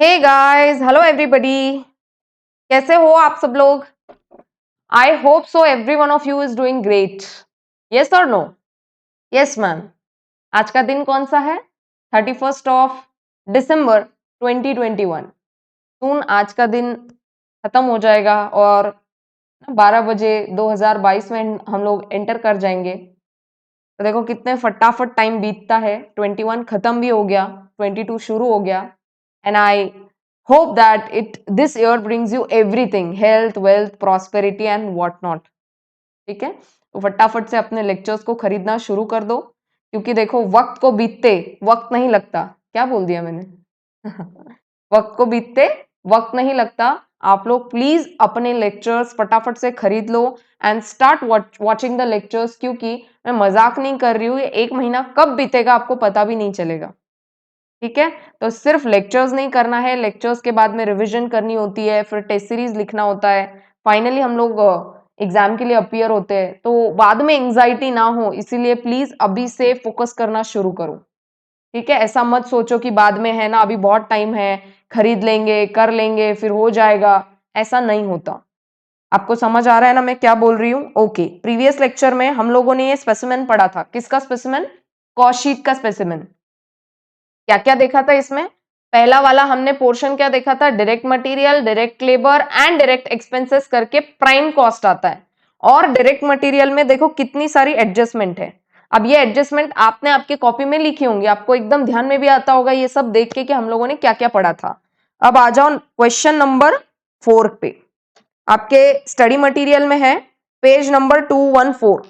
Hey guys, hello everybody. कैसे हो आप सब लोग? आई hope so every one of you is doing great. Yes और नो? Yes ma'am. आज का दिन कौन सा है? 31 दिसंबर 2021। सून आज का दिन खत्म हो जाएगा और 12 बजे 2022 में हम लोग एंटर कर जाएंगे। तो देखो कितने फटाफट टाइम बीतता है। 21 खत्म भी हो गया, 22 शुरू हो गया। And I hope that it this year brings you everything, health, wealth, prosperity and what not. ठीक है, तो फटाफट से अपने लेक्चर्स को खरीदना शुरू कर दो, क्योंकि देखो वक्त को बीतते वक्त नहीं लगता। क्या बोल दिया मैंने? वक्त को बीतते वक्त नहीं लगता। आप लोग प्लीज अपने लेक्चर्स फटाफट से खरीद लो and start watching the lectures, क्योंकि मैं मजाक नहीं कर रही हूँ। ये 1 महीना कब बीतेगा आपको पता भी नहीं चलेगा। ठीक है, तो सिर्फ लेक्चर्स नहीं करना है, लेक्चर्स के बाद में रिवीजन करनी होती है, फिर टेस्ट सीरीज लिखना होता है। फाइनली हम लोग एग्जाम के लिए अपीयर होते हैं, तो बाद में एंजाइटी ना हो, इसीलिए प्लीज अभी से फोकस करना शुरू करो। ठीक है, ऐसा मत सोचो कि बाद में है ना, अभी बहुत टाइम है, खरीद लेंगे, कर लेंगे, फिर हो जाएगा। ऐसा नहीं होता। आपको समझ आ रहा है ना मैं क्या बोल रही हूँ? ओके, प्रीवियस लेक्चर में हम लोगों ने ये स्पेसिमेन पढ़ा था। किसका स्पेसिमेन? कॉस्ट का स्पेसिमेन। क्या क्या देखा था इसमें? पहला वाला हमने पोर्शन क्या देखा था? Direct material, direct labour and direct expenses करके प्राइम कॉस्ट आता है। और डायरेक्ट मटेरियल में देखो कितनी सारी एडजस्टमेंट है। अब ये एडजस्टमेंट आपने आपके कॉपी में लिखी होंगी, आपको एकदम ध्यान में भी आता होगा ये सब देख के कि हम लोगों ने क्या क्या पढ़ा था। अब आ जाओ क्वेश्चन नंबर 4 पे। आपके स्टडी मटेरियल में है पेज नंबर 214।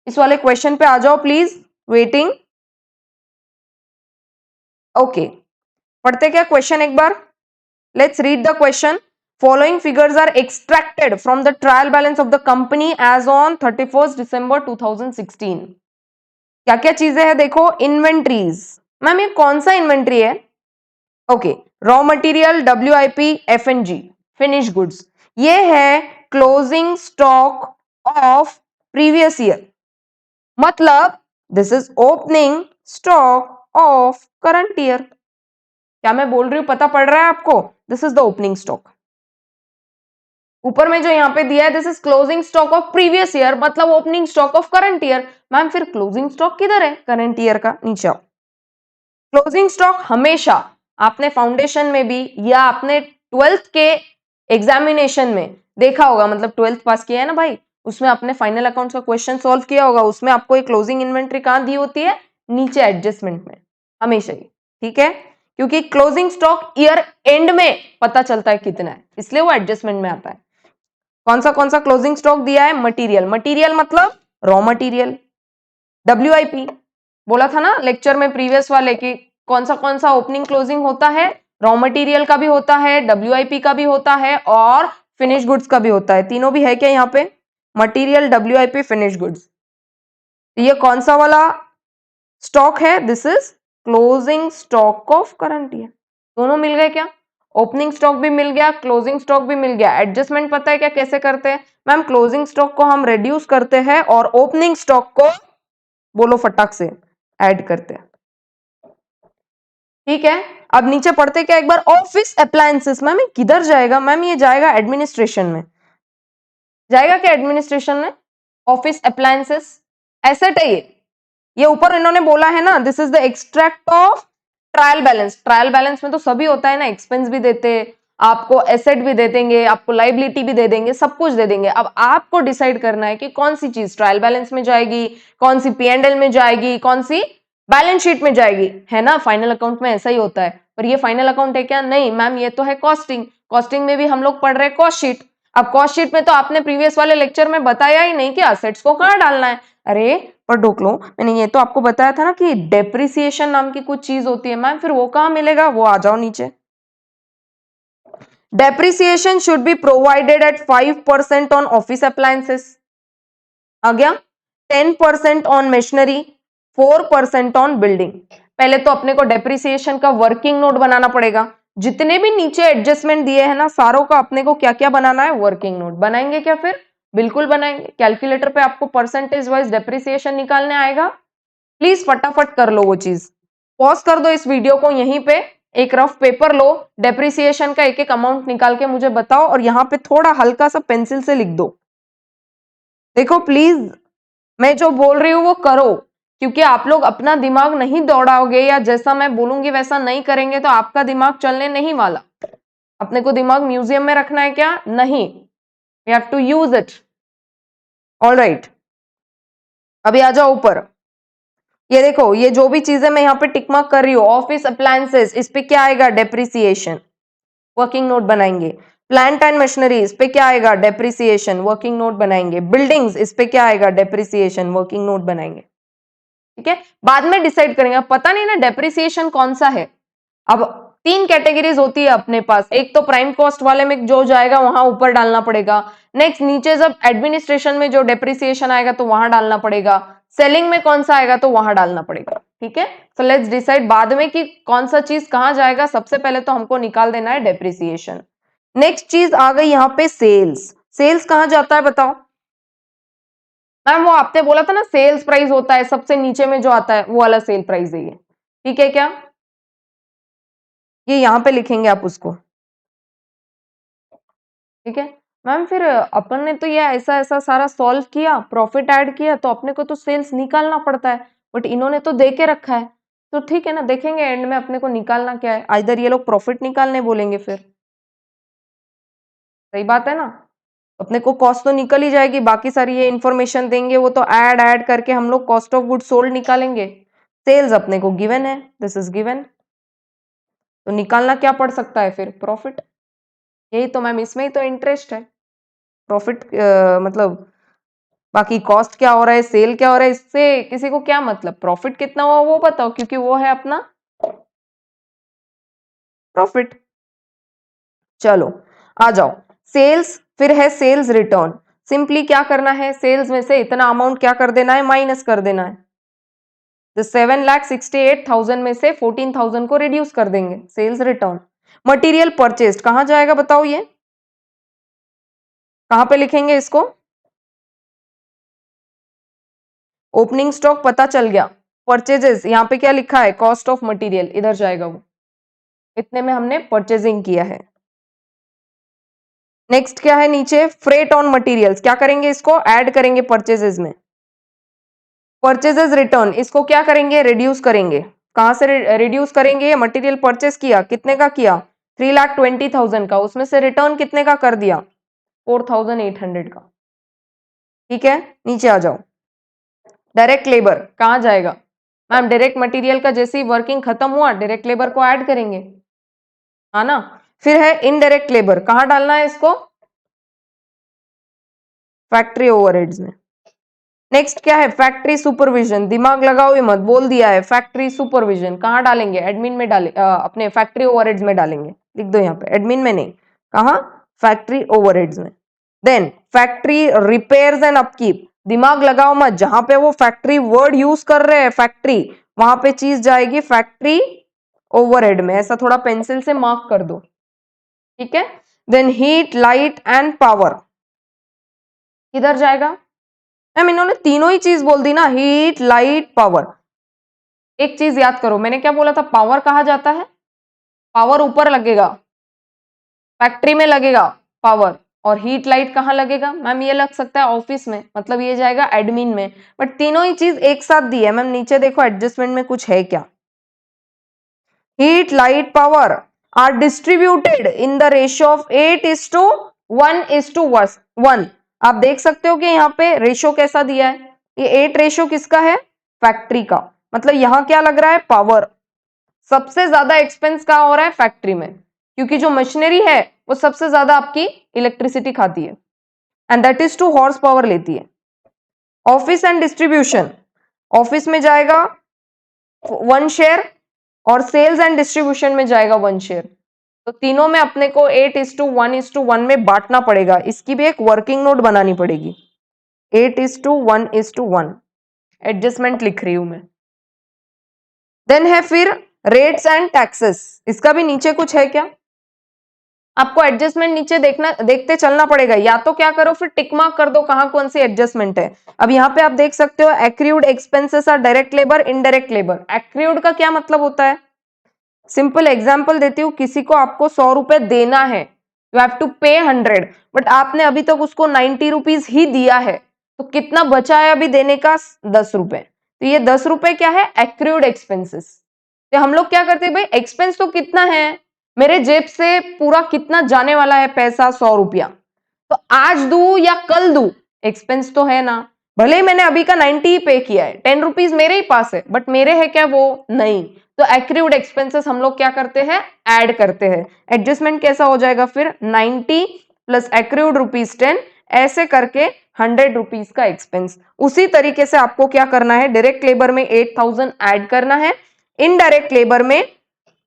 इस वाले क्वेश्चन पे आ जाओ प्लीज, वेटिंग। ओके, पढ़ते क्या क्वेश्चन एक बार? Let's read the question. Following figures are extracted from the trial balance of the company as on 31st December 2016. क्या क्या चीजें हैं देखो? इन्वेंट्रीज। मैम ये कौन सा इन्वेंट्री है? Okay, raw material, WIP, FNG, finish goods. ये है closing stock of previous year, मतलब this is opening stock of current year. क्या मैं बोल रही हूं पता पड़ रहा है आपको? This is the opening stock. ऊपर में जो यहाँ पे दिया है this is closing stock of previous year, मतलब opening stock of current year. Ma'am फिर क्लोजिंग स्टॉक किधर है करंट ईयर का? नीचे आओ। क्लोजिंग स्टॉक हमेशा आपने फाउंडेशन में भी या आपने 12th के एग्जामिनेशन में देखा होगा, मतलब 12th पास किया है ना भाई, उसमें आपने फाइनल अकाउंट्स का क्वेश्चन सॉल्व किया होगा। उसमें आपको एक क्लोजिंग इन्वेंट्री कहां दी होती है? नीचे एडजस्टमेंट में, हमेशा ही। ठीक है, क्योंकि क्लोजिंग स्टॉक ईयर एंड में पता चलता है कितना है, इसलिए वो एडजस्टमेंट में आता है। कौन सा क्लोजिंग स्टॉक दिया है? मटेरियल। मटेरियल मतलब रॉ मटेरियल। WIP बोला था ना लेक्चर में प्रीवियस वाले कि कौन सा ओपनिंग क्लोजिंग होता है? रॉ मटेरियल का भी होता है, WIP का भी होता है और फिनिश गुड्स का भी होता है। तीनों भी है क्या यहाँ पे? Material, WIP, finish goods. ये कौन सा वाला स्टॉक है? This is closing stock of current year. दोनों मिल गए क्या? ओपनिंग स्टॉक भी मिल गया, क्लोजिंग स्टॉक भी मिल गया। एडजस्टमेंट पता है क्या कैसे करते हैं? मैम क्लोजिंग स्टॉक को हम रिड्यूस करते हैं और ओपनिंग स्टॉक को, बोलो फटाक से, ऐड करते हैं। ठीक है, अब नीचे पढ़ते क्या एक बार? Office appliances. मैम ये किधर जाएगा? मैम ये जाएगा एडमिनिस्ट्रेशन में। जाएगा क्या एडमिनिस्ट्रेशन में? ऑफिस अप्लायंसेस एसेट है ये ऊपर इन्होंने बोला है ना, this is the extract of trial balance. Trial balance में तो सभी होता है ना, एक्सपेंस भी देते, आपको एसेट भी दे देंगे, आपको लाइबिलिटी भी दे देंगे, सब कुछ दे देंगे। अब आपको डिसाइड करना है कि कौन सी चीज ट्रायल बैलेंस में जाएगी, कौन सी P&L में जाएगी, कौन सी बैलेंस शीट में जाएगी, है ना? फाइनल अकाउंट में ऐसा ही होता है। पर ये फाइनल अकाउंट है क्या? नहीं मैम, ये तो है कॉस्टिंग। कॉस्टिंग में भी हम लोग पढ़ रहे हैं कॉस्ट शीट। अब कॉस्ट शीट में तो आपने प्रीवियस वाले लेक्चर में बताया ही नहीं कि असेट्स को कहाँ डालना है। अरे पर ढोक लो, मैंने ये तो आपको बताया था ना कि डेप्रिसिएशन नाम की कुछ चीज होती है। मैम फिर वो कहाँ मिलेगा? वो आ जाओ नीचे। Depreciation should be provided at 5% on office appliances. आ गया? 10% ऑन मशीनरी, 4% ऑन बिल्डिंग। पहले तो अपने को डेप्रिसिएशन का वर्किंग नोट बनाना पड़ेगा। जितने भी नीचे एडजस्टमेंट दिए हैं ना, सारों का अपने को क्या क्या बनाना है? वर्किंग नोट बनाएंगे क्या? फिर बिल्कुल बनाएंगे। कैलकुलेटर पे आपको परसेंटेज वाइज डेप्रिसिएशन निकालने आएगा, प्लीज फटाफट कर लो वो चीज। पॉज कर दो इस वीडियो को यहीं पे एक रफ पेपर लो, डेप्रिसिएशन का एक एक अमाउंट निकाल के मुझे बताओ और यहाँ पे थोड़ा हल्का सा पेंसिल से लिख दो। देखो प्लीज, मैं जो बोल रही हूँ वो करो, क्योंकि आप लोग अपना दिमाग नहीं दौड़ाओगे या जैसा मैं बोलूंगी वैसा नहीं करेंगे तो आपका दिमाग चलने नहीं वाला। अपने को दिमाग म्यूजियम में रखना है क्या? नहीं, we have to use it. All right, अभी आ जाओ ऊपर। ये देखो, ये जो भी चीजें मैं यहाँ पे टिक मार्क कर रही हूँ, ऑफिस अप्लायंसेस, इस पे क्या आएगा? डेप्रिसिएशन, वर्किंग नोट बनाएंगे। प्लांट एंड मशीनरी, इस पे क्या आएगा? डेप्रिसिएशन, वर्किंग नोट बनाएंगे। बिल्डिंग्स, इस पे क्या आएगा? डेप्रिसिएशन, वर्किंग नोट बनाएंगे। ठीक है, बाद में डिसाइड करेंगे। पता नहीं ना डेप्रिसिएशन कौन सा है। अब 3 कैटेगरीज होती है अपने पास, एक तो प्राइम कॉस्ट वाले में जो जाएगा वहां ऊपर डालना पड़ेगा, नेक्स्ट नीचे जब एडमिनिस्ट्रेशन में जो डेप्रिसिएशन आएगा तो वहां डालना पड़ेगा, सेलिंग में कौन सा आएगा तो वहां डालना पड़ेगा। ठीक है, सो लेट्स डिसाइड बाद में कि कौन सा चीज कहां जाएगा। सबसे पहले तो हमको निकाल देना है डेप्रिसिएशन। नेक्स्ट चीज आ गई यहाँ पे सेल्स। सेल्स कहां जाता है बताओ? मैम वो आपने बोला था ना सेल्स प्राइस होता है, सबसे नीचे में जो आता है वो वाला सेल प्राइस है ये। ठीक है क्या? ये यहां पे लिखेंगे आप उसको। ठीक है मैम, फिर अपन ने तो ये ऐसा ऐसा सारा सॉल्व किया, प्रॉफिट ऐड किया, तो अपने को तो सेल्स निकालना पड़ता है, बट इन्होंने तो दे के रखा है। तो ठीक है ना, देखेंगे एंड में अपने को निकालना क्या है। इधर ये लोग प्रॉफिट निकालने बोलेंगे, फिर सही बात है ना। अपने को कॉस्ट तो निकल ही जाएगी, बाकी सारी ये इन्फॉर्मेशन देंगे वो तो ऐड ऐड करके हम लोग कॉस्ट ऑफ गुड सोल्ड निकालेंगे। सेल्स अपने को गिवन है, दिस इज गिवन, तो निकालना क्या पड़ सकता है फिर? प्रॉफिट। यही तो मैम, इसमें ही तो इंटरेस्ट है। प्रॉफिट मतलब बाकी कॉस्ट क्या हो रहा है, सेल क्या हो रहा है, इससे किसी को क्या मतलब। प्रॉफिट कितना हुआ वो बताओ, क्योंकि वो है अपना प्रॉफिट। चलो आ जाओ, सेल्स, फिर है सेल्स रिटर्न। सिंपली क्या करना है, सेल्स में से इतना अमाउंट क्या कर देना है? माइनस कर देना है। तो 7,68,000 में से 14,000 को रिड्यूस कर देंगे, सेल्स रिटर्न। मटेरियल परचेस्ड कहां जाएगा बताओ? ये कहां पे लिखेंगे इसको? ओपनिंग स्टॉक पता चल गया, परचेजेस यहाँ पे क्या लिखा है? कॉस्ट ऑफ मटेरियल, इधर जाएगा वो। इतने में हमने परचेजिंग किया है। नेक्स्ट क्या है नीचे? फ्रेट ऑन मटेरियल्स, क्या करेंगे? इसको ऐड करेंगे परचेजेस में। परचेजेस रिटर्न, इसको क्या करेंगे? रिड्यूस करेंगे। कहां से रिड्यूस करेंगे? मटेरियल परचेस किया, कितने का किया? 3,20,000 का, उसमें से रिटर्न कितने का कर दिया? 4,800 का। ठीक है, नीचे आ जाओ। डायरेक्ट लेबर कहां जाएगा? मैम डायरेक्ट मटेरियल का जैसे ही वर्किंग खत्म हुआ डायरेक्ट लेबर को ऐड करेंगे, है ना। फिर है इनडायरेक्ट लेबर, कहां डालना है इसको? फैक्ट्री ओवरहेड्स में। नेक्स्ट क्या है? फैक्ट्री सुपरविजन, दिमाग लगाओ, ये मत बोल दिया है। फैक्ट्री सुपरविजन कहां डालेंगे? एडमिन में डाले, अपने फैक्ट्री ओवरहेड्स में डालेंगे। लिख दो यहाँ पे, एडमिन में नहीं, कहा? फैक्ट्री ओवरहेड्स में। Then factory repairs and upkeep, दिमाग लगाओ मत, जहां पे वो फैक्ट्री वर्ड यूज कर रहे हैं फैक्ट्री, वहां पे चीज जाएगी फैक्ट्री ओवरहेड में, ऐसा थोड़ा पेंसिल से मार्क कर दो। ठीक है, then heat light and power किधर जाएगा? मैम इन्होंने तीनों ही चीज बोल दी ना, हीट लाइट पावर। एक चीज याद करो, मैंने क्या बोला था? पावर कहा जाता है, पावर ऊपर लगेगा, फैक्ट्री में लगेगा पावर, और हीट लाइट कहाँ लगेगा? मैम ये लग सकता है ऑफिस में, मतलब ये जाएगा एडमिन में, बट तीनों ही चीज एक साथ दी है। मैम नीचे देखो एडजस्टमेंट में कुछ है क्या? Heat light power are distributed in the ratio of 8:1:1। आप देख सकते हो कि यहाँ पे रेशियो कैसा दिया है? ये 8 रेशियो किसका है? फैक्ट्री का। मतलब यहाँ क्या लग रहा है? पावर। सबसे ज्यादा एक्सपेंस कहाँ हो रहा है? फैक्ट्री में, क्योंकि जो मशीनरी है वो सबसे ज्यादा आपकी इलेक्ट्रिसिटी खाती है, and that is 2 horse power लेती है। ऑफिस एंड डिस्ट्रीब्यूशन, ऑफिस में जाएगा 1 शेयर और सेल्स एंड डिस्ट्रीब्यूशन में जाएगा 1 शेयर। तो तीनों में अपने को 8:1:1 में बांटना पड़ेगा। इसकी भी एक वर्किंग नोट बनानी पड़ेगी। 8:1:1 एडजस्टमेंट लिख रही हूं मैं। देन है फिर रेट्स एंड टैक्सेस, इसका भी नीचे कुछ है क्या? आपको एडजस्टमेंट नीचे देखना, देखते चलना पड़ेगा, या तो क्या करो फिर टिक मार्क कर दो कहां कौन सी एडजस्टमेंट है। अब यहाँ पे आप देख सकते हो accrued expenses are direct labour indirect labour. Accrued का क्या मतलब होता है? सिंपल एग्जाम्पल देती हूँ, किसी को आपको 100 रुपए देना है, यू हैव टू पे 100, बट आपने अभी तक उसको 90 रुपीज ही दिया है, तो कितना बचा है अभी देने का? 10 रुपए। तो ये 10 रुपए क्या है? Accrued expenses. तो हम लोग क्या करते हैं भाई, एक्सपेंस तो कितना है, मेरे जेब से पूरा कितना जाने वाला है पैसा, 100 रुपया, तो आज दू या कल दू, एक्सपेंस तो है ना। भले ही मैंने अभी का 90 पे किया है, 10 रुपीज मेरे ही पास है, बट मेरे है क्या वो? नहीं। तो एक्रूड एक्सपेंसेस हम लोग क्या करते हैं? ऐड करते हैं। एडजस्टमेंट कैसा हो जाएगा फिर? 90 प्लस एक्रूड रुपीज 10, ऐसे करके 100 रुपीज का एक्सपेंस। उसी तरीके से आपको क्या करना है, डायरेक्ट लेबर में 8000 ऐड करना है, इनडायरेक्ट लेबर में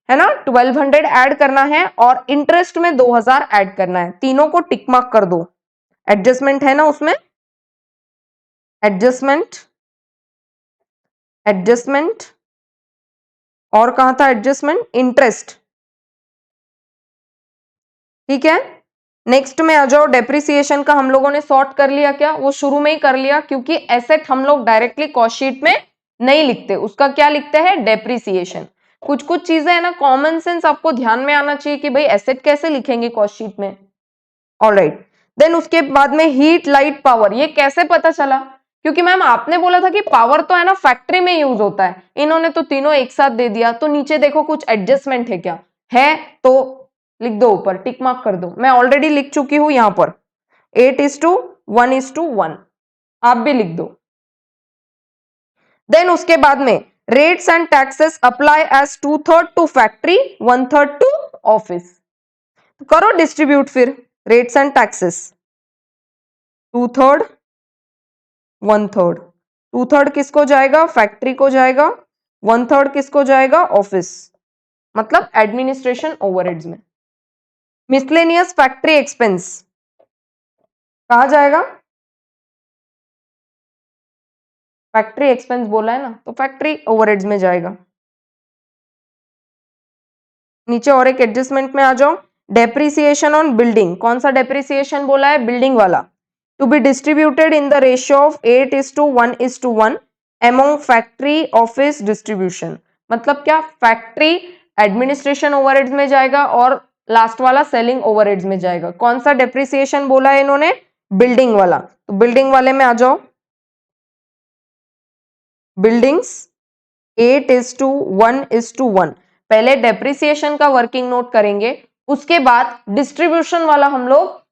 है ना 1200 ऐड करना है, और इंटरेस्ट में 2000 ऐड करना है। तीनों को टिक मार्क कर दो। एडजस्टमेंट है ना उसमें, एडजस्टमेंट, एडजस्टमेंट, और कहां था एडजस्टमेंट? इंटरेस्ट। ठीक है, नेक्स्ट में आ जाओ। डेप्रिसिएशन का हम लोगों ने सॉर्ट कर लिया क्या? वो शुरू में ही कर लिया, क्योंकि एसेट हम लोग डायरेक्टली कॉस्ट शीट में नहीं लिखते, उसका क्या लिखते हैं? डेप्रिसिएशन। कुछ कुछ चीजें है ना, कॉमन सेंस आपको ध्यान में आना चाहिए कि भाई एसेट कैसे लिखेंगे कॉस्ट शीट में। ऑलराइट, देन उसके बाद में हीट, लाइट, पावर, ये कैसे पता चला? क्योंकि मैम आपने बोला था कि पावर तो है ना फैक्ट्री में यूज होता है, इन्होंने तो तीनों एक साथ दे दिया। तो नीचे देखो कुछ एडजस्टमेंट है क्या? है तो लिख दो, ऊपर टिक मार्क कर दो। मैं ऑलरेडी लिख चुकी हूं यहां पर 8:1:1, आप भी लिख दो। देन उसके बाद में rates and taxes apply as 2/3 to factory, 1/3 to office. करो डिस्ट्रीब्यूट फिर रेट्स एंड टैक्सेस, 2/3 1/3। 2/3 किसको जाएगा? फैक्ट्री को जाएगा। 1/3 किसको जाएगा? ऑफिस, मतलब एडमिनिस्ट्रेशन ओवरहेड्स में। मिसलेनियस फैक्ट्री एक्सपेंस कहा जाएगा? फैक्ट्री एक्सपेंस बोला है ना, तो फैक्ट्री ओवरहेड्स में जाएगा। नीचे और एक एडजस्टमेंट में आ जाओ। डेप्रिसिएशन ऑन बिल्डिंग, कौन सा डेप्रिसिएशन बोला है? बिल्डिंग वाला। To be distributed in the ratio of 8:1:1 among factory office distribution. मतलब क्या? फैक्ट्री एडमिनिस्ट्रेशन ओवरहेड्स में जाएगा और लास्ट वाला सेलिंग ओवरहेड्स में जाएगा। कौन सा डेप्रिसिएशन बोला है इन्होंने? बिल्डिंग वाला। तो बिल्डिंग वाले में आ जाओ। बिल्डिंग्स 8:1:1। पहले डेप्रिसिएशन का वर्किंग नोट करेंगे, उसके बाद डिस्ट्रीब्यूशन वाला हम लोग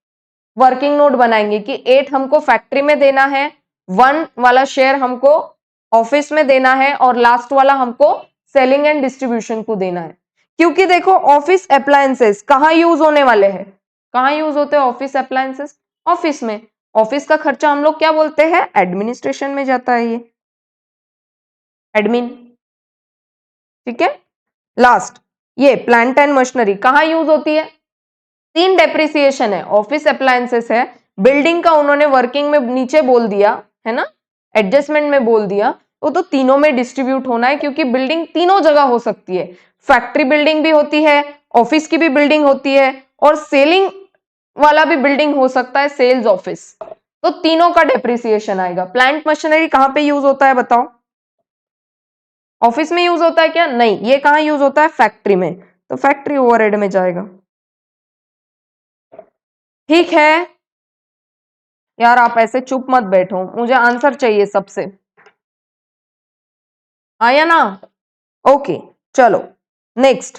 वर्किंग नोट बनाएंगे कि 8 हमको फैक्ट्री में देना है, 1 वाला शेयर हमको ऑफिस में देना है, और लास्ट वाला हमको सेलिंग एंड डिस्ट्रीब्यूशन को देना है। क्योंकि देखो ऑफिस अप्लायंसेस कहाँ यूज होने वाले हैं? कहाँ यूज होते हैं ऑफिस अप्लायंसेस? ऑफिस में। ऑफिस का खर्चा हम लोग क्या बोलते हैं? एडमिनिस्ट्रेशन में जाता है, ये एडमिन। ठीक है, लास्ट ये प्लांट एंड मशीनरी कहाँ यूज होती है? 3 डेप्रिसिएशन है, ऑफिस अप्लायंसेस है, बिल्डिंग का उन्होंने वर्किंग में नीचे बोल दिया है ना, एडजस्टमेंट में बोल दिया, तो तीनों में डिस्ट्रीब्यूट होना है, क्योंकि बिल्डिंग तीनों जगह हो सकती है। फैक्ट्री बिल्डिंग भी होती है, ऑफिस की भी बिल्डिंग होती है, और सेलिंग वाला भी बिल्डिंग हो सकता है, सेल्स ऑफिस। तो तीनों का डेप्रिसिएशन आएगा। प्लांट मशीनरी कहां पे यूज होता है बताओ? ऑफिस में यूज होता है क्या? नहीं, ये कहां यूज होता है? फैक्ट्री में। तो फैक्ट्री ओवरहेड में जाएगा। ठीक है यार, आप ऐसे चुप मत बैठो, मुझे आंसर चाहिए सबसे। आया ना? ओके, चलो नेक्स्ट।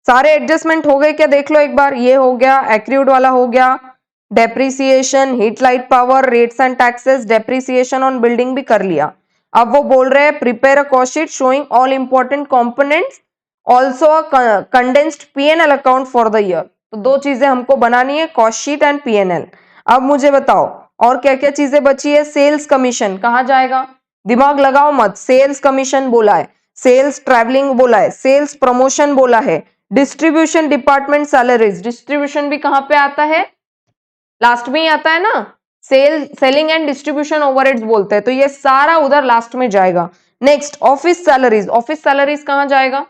सारे एडजस्टमेंट हो गए क्या? देख लो एक बार। ये हो गया, एक्रूड वाला हो गया, depreciation, heat light power, rates and taxes, depreciation on building भी कर लिया। अब वो बोल रहे हैं prepare a cost sheet showing all important components, also a condensed PNL account for the year. तो दो चीजें हमको बनानी है, कॉस्ट शीट एंड पीएनएल। अब मुझे बताओ और क्या क्या चीजें बची है? सेल्स कमीशन कहाँ जाएगा? दिमाग लगाओ मत, सेल्स कमीशन बोला है, सेल्स ट्रैवलिंग बोला है, सेल्स प्रमोशन बोला है, डिस्ट्रीब्यूशन डिपार्टमेंट सैलरीज, डिस्ट्रीब्यूशन भी कहां पे आता है? लास्ट में ही आता है ना, सेलिंग एंड डिस्ट्रीब्यूशन ओवरहेड्स बोलते हैं, तो ये सारा उधर लास्ट में जाएगा। Next office salaries, office salaries कहां जाएगा?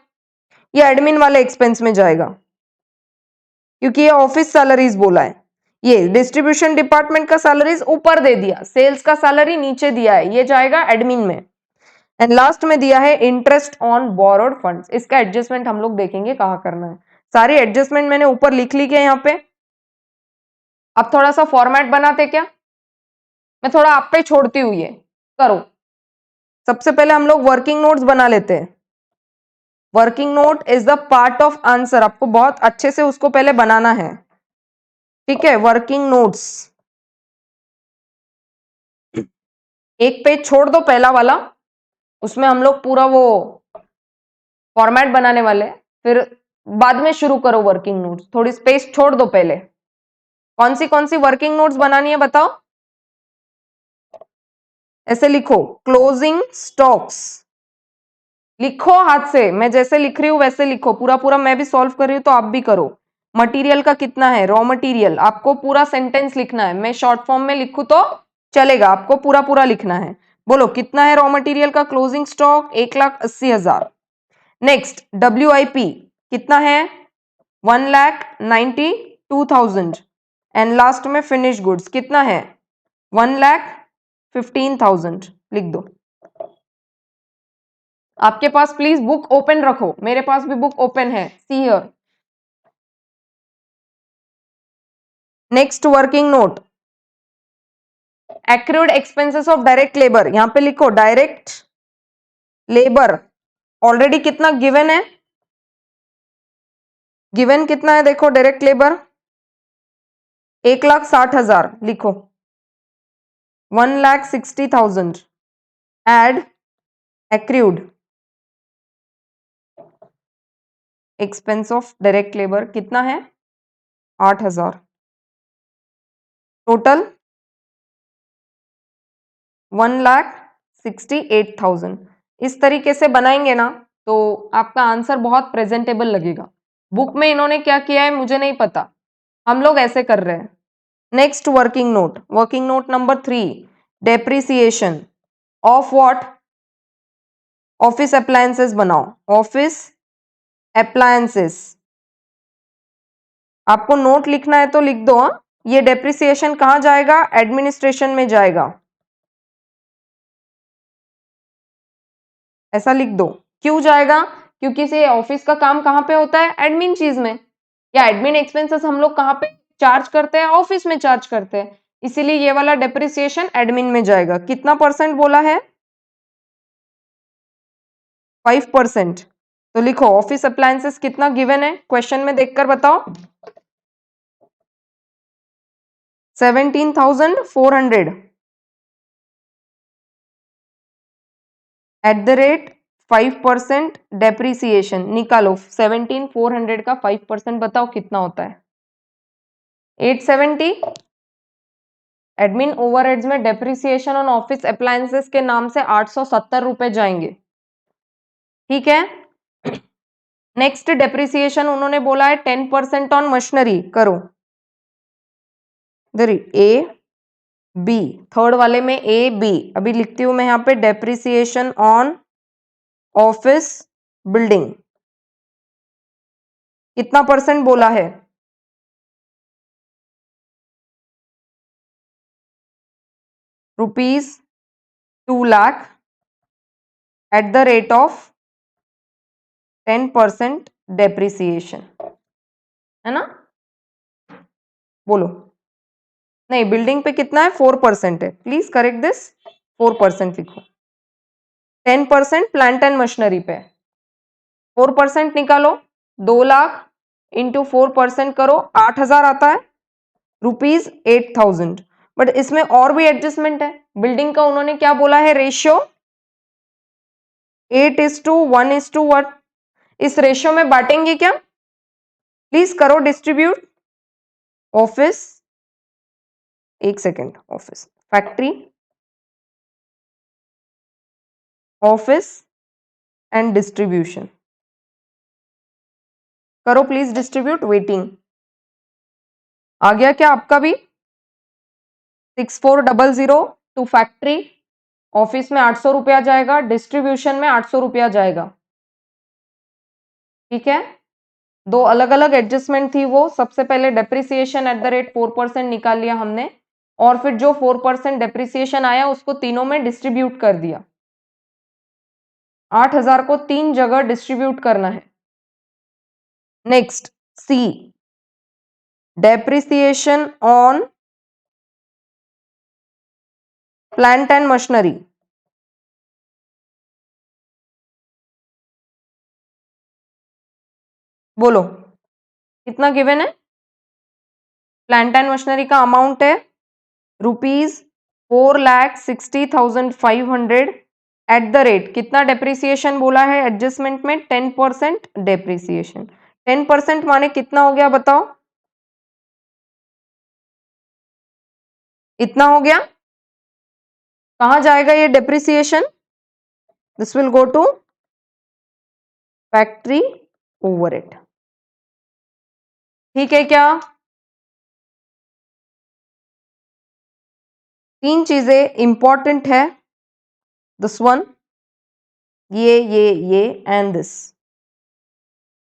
ये एडमिन वाले एक्सपेंस में जाएगा, क्योंकि ये ऑफिस सैलरीज बोला है। ये डिस्ट्रीब्यूशन डिपार्टमेंट का सैलरीज ऊपर दे दिया, सेल्स का सैलरी नीचे दिया है, ये जाएगा एडमिन में। एंड लास्ट में दिया है इंटरेस्ट ऑन बोरोड फंड्स। इसका एडजस्टमेंट हम लोग देखेंगे कहाँ करना है। सारी एडजस्टमेंट मैंने ऊपर लिख ली है यहाँ पे। अब थोड़ा सा फॉर्मेट बनाते क्या, मैं थोड़ा आप पे छोड़ती हुई है, करो। सबसे पहले हम लोग वर्किंग नोट्स बना लेते हैं। Working note is the part of answer, आपको बहुत अच्छे से उसको पहले बनाना है, ठीक है। वर्किंग नोट्स एक पेज छोड़ दो, पहला वाला, उसमें हम लोग पूरा वो फॉर्मेट बनाने वाले, फिर बाद में शुरू करो वर्किंग नोट्स। थोड़ी स्पेस छोड़ दो पहले। कौन सी वर्किंग नोट्स बनानी है बताओ। ऐसे लिखो, क्लोजिंग स्टॉक्स, लिखो हाथ से, मैं जैसे लिख रही हूं वैसे लिखो, पूरा पूरा मैं भी सॉल्व कर रही हूं तो आप भी करो। मटेरियल का कितना है, रॉ मटेरियल, आपको पूरा सेंटेंस लिखना है। मैं शॉर्ट फॉर्म में लिखूं तो चलेगा, आपको पूरा पूरा लिखना है। बोलो कितना है रॉ मटेरियल का क्लोजिंग स्टॉक, 1,80,000। नेक्स्ट WIP कितना है, 1,92,000। एंड लास्ट में फिनिश गुड्स कितना है, 1,15,000। लिख दो। आपके पास प्लीज बुक ओपन रखो, मेरे पास भी बुक ओपन है, see here. Next working note, accrued expenses of direct labour, यहां पे लिखो डायरेक्ट लेबर ऑलरेडी कितना गिवन है, गिवन कितना है देखो, डायरेक्ट लेबर 1,60,000 लिखो, 1,60,000 add accrued expense of direct labour कितना है, 8,000। टोटल 1,68,000। इस तरीके से बनाएंगे ना तो आपका आंसर बहुत प्रेजेंटेबल लगेगा। बुक में इन्होंने क्या किया है मुझे नहीं पता, हम लोग ऐसे कर रहे हैं। Next working note, working note number 3, depreciation of what, office appliances बनाओ, ऑफिस अप्लायंसेस। आपको नोट लिखना है तो लिख दो। ये डेप्रिसिएशन कहां जाएगा, एडमिनिस्ट्रेशन में जाएगा, ऐसा लिख दो। क्यों जाएगा, क्योंकि से ऑफिस का काम कहां पे होता है, एडमिन चीज में, या एडमिन एक्सपेंसेस हम लोग कहां पे चार्ज करते हैं, ऑफिस में चार्ज करते हैं, इसीलिए ये वाला डेप्रिसिएशन एडमिन में जाएगा। कितना परसेंट बोला है, 5%। तो लिखो ऑफिस अप्लायंसेस कितना गिवन है, क्वेश्चन में देखकर बताओ, 17,400 एट द रेट 5% डेप्रिसिएशन। निकालो 17,400 का 5% बताओ कितना होता है, 870। एडमिन ओवरहेड्स में डेप्रिसिएशन ऑन ऑफिस अप्लायंसेस के नाम से 870 रुपए जाएंगे, ठीक है। नेक्स्ट डेप्रिसिएशन उन्होंने बोला है 10% ऑन मशीनरी, करो इधर ए बी, थर्ड वाले में ए बी। अभी लिखती हूं मैं यहाँ पे डेप्रिसिएशन ऑन ऑफिस बिल्डिंग कितना परसेंट बोला है, ₹2,00,000 eight the rate of 10% depreciation, है ना। बोलो, नहीं बिल्डिंग पे कितना है, 4% है, प्लीज करेक्ट दिस, 4% लिखो। 10% प्लांट एंड मशीनरी पे, 4% निकालो, 2,00,000 इंटू 4% करो, 8,000 आता है, ₹8,000। बट इसमें और भी एडजस्टमेंट है। बिल्डिंग का उन्होंने क्या बोला है, रेशियो 8:1:1। इस रेशियो में बांटेंगे क्या, प्लीज करो डिस्ट्रीब्यूट। ऑफिस, एक second, office factory, office and distribution, करो प्लीज डिस्ट्रीब्यूट। वेटिंग आ गया क्या आपका भी, 6,400 टू फैक्ट्री, ऑफिस में 800 रुपया जाएगा, डिस्ट्रीब्यूशन में 800 रुपया जाएगा, ठीक है। दो अलग अलग एडजस्टमेंट थी वो। सबसे पहले डेप्रिसिएशन एट द रेट 4% निकाल लिया हमने, और फिर जो 4% डेप्रिसिएशन आया उसको तीनों में डिस्ट्रीब्यूट कर दिया। 8,000 को 3 जगह डिस्ट्रीब्यूट करना है। Next see, depreciation on plant and machinery. बोलो कितना गिवन है? प्लांट एंड मशीनरी का अमाउंट है ₹4,60,500 एट द रेट कितना डेप्रिसिएशन बोला है एडजस्टमेंट में? 10% डेप्रिसिएशन। 10% माने कितना हो गया बताओ? इतना हो गया। कहां जाएगा ये depreciation? This will go to factory overhead. ठीक है क्या? 3 चीजें इंपॉर्टेंट है, दिस वन, ये एंड दिस।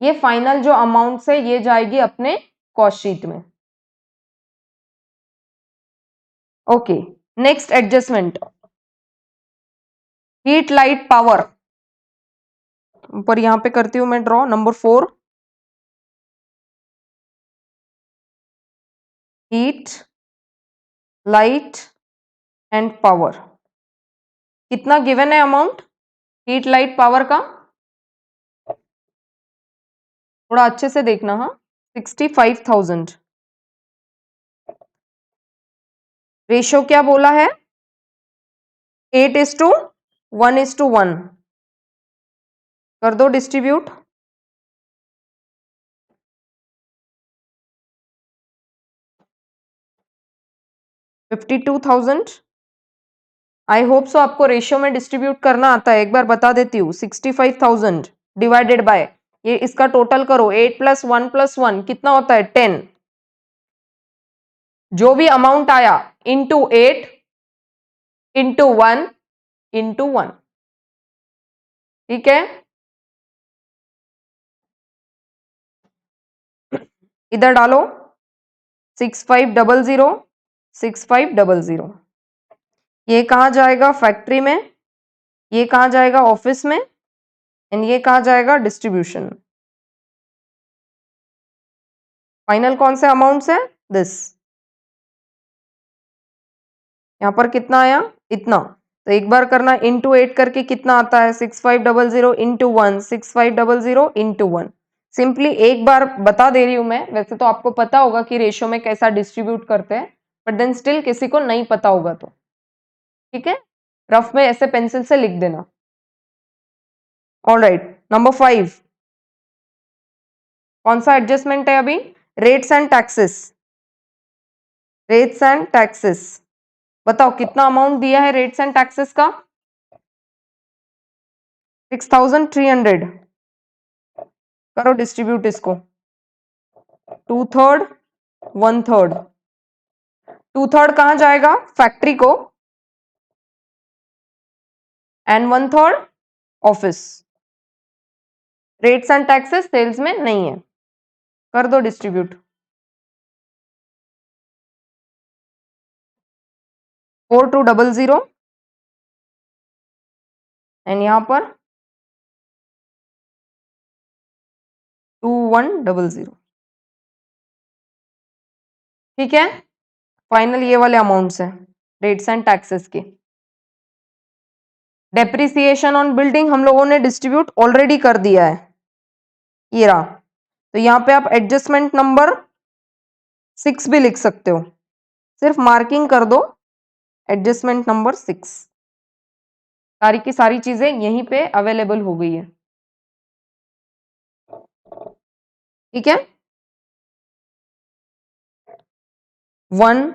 ये फाइनल जो अमाउंट है ये जाएगी अपने कॉस्ट शीट में। Okay, next adjustment, heat light power. ऊपर यहां पे करती हूं मैं draw, number 4, heat light and power. कितना गिवन है अमाउंट हीट लाइट पावर का? थोड़ा अच्छे से देखना, हाँ, 65,000। रेशो क्या बोला है? 8:1:1। कर दो डिस्ट्रीब्यूट। 52,000। आई होप सो आपको रेशियो में डिस्ट्रीब्यूट करना आता है। एक बार बता देती हूँ, 65,000 डिवाइडेड बाय, ये इसका टोटल करो, 8 + 1 + 1 कितना होता है? 10। जो भी अमाउंट आया इंटू 8 इंटू 1 इंटू 1। ठीक है, इधर डालो 6500 6500। ये कहाँ जाएगा? फैक्ट्री में। ये कहाँ जाएगा? ऑफिस में। एंड ये कहाँ जाएगा? डिस्ट्रीब्यूशन। फाइनल कौन से अमाउंट है? दिस। यहां पर कितना आया? इतना। तो एक बार करना, इंटू 8 करके कितना आता है? 6500 इंटू 1 6500 इंटू 1। सिंपली एक बार बता दे रही हूं मैं, वैसे तो आपको पता होगा कि रेशियो में कैसा डिस्ट्रीब्यूट करते हैं, बट देन स्टिल किसी को नहीं पता होगा तो ठीक है, रफ में ऐसे पेंसिल से लिख देना। ऑलराइट, नंबर 5 कौन सा एडजस्टमेंट है अभी? Rates and taxes. Rates and taxes, बताओ कितना अमाउंट दिया है रेट्स एंड टैक्सेस का? 6,300। करो डिस्ट्रीब्यूट इसको, 2/3 1/3। 2/3 कहां जाएगा? फैक्ट्री को, and 1/3 office. Rates and taxes sales में नहीं है। कर दो डिस्ट्रीब्यूट, 4200 एंड यहां पर 2100। ठीक है, फाइनल ये वाले अमाउंट्स हैं रेट्स एंड टैक्सेस के। डेप्रिसिएशन ऑन बिल्डिंग हम लोगों ने डिस्ट्रीब्यूट ऑलरेडी कर दिया है, ये रहा। तो यहां पे आप एडजस्टमेंट नंबर 6 भी लिख सकते हो, सिर्फ मार्किंग कर दो एडजस्टमेंट नंबर 6। सारी की सारी चीजें यहीं पे अवेलेबल हो गई है। ठीक है, 1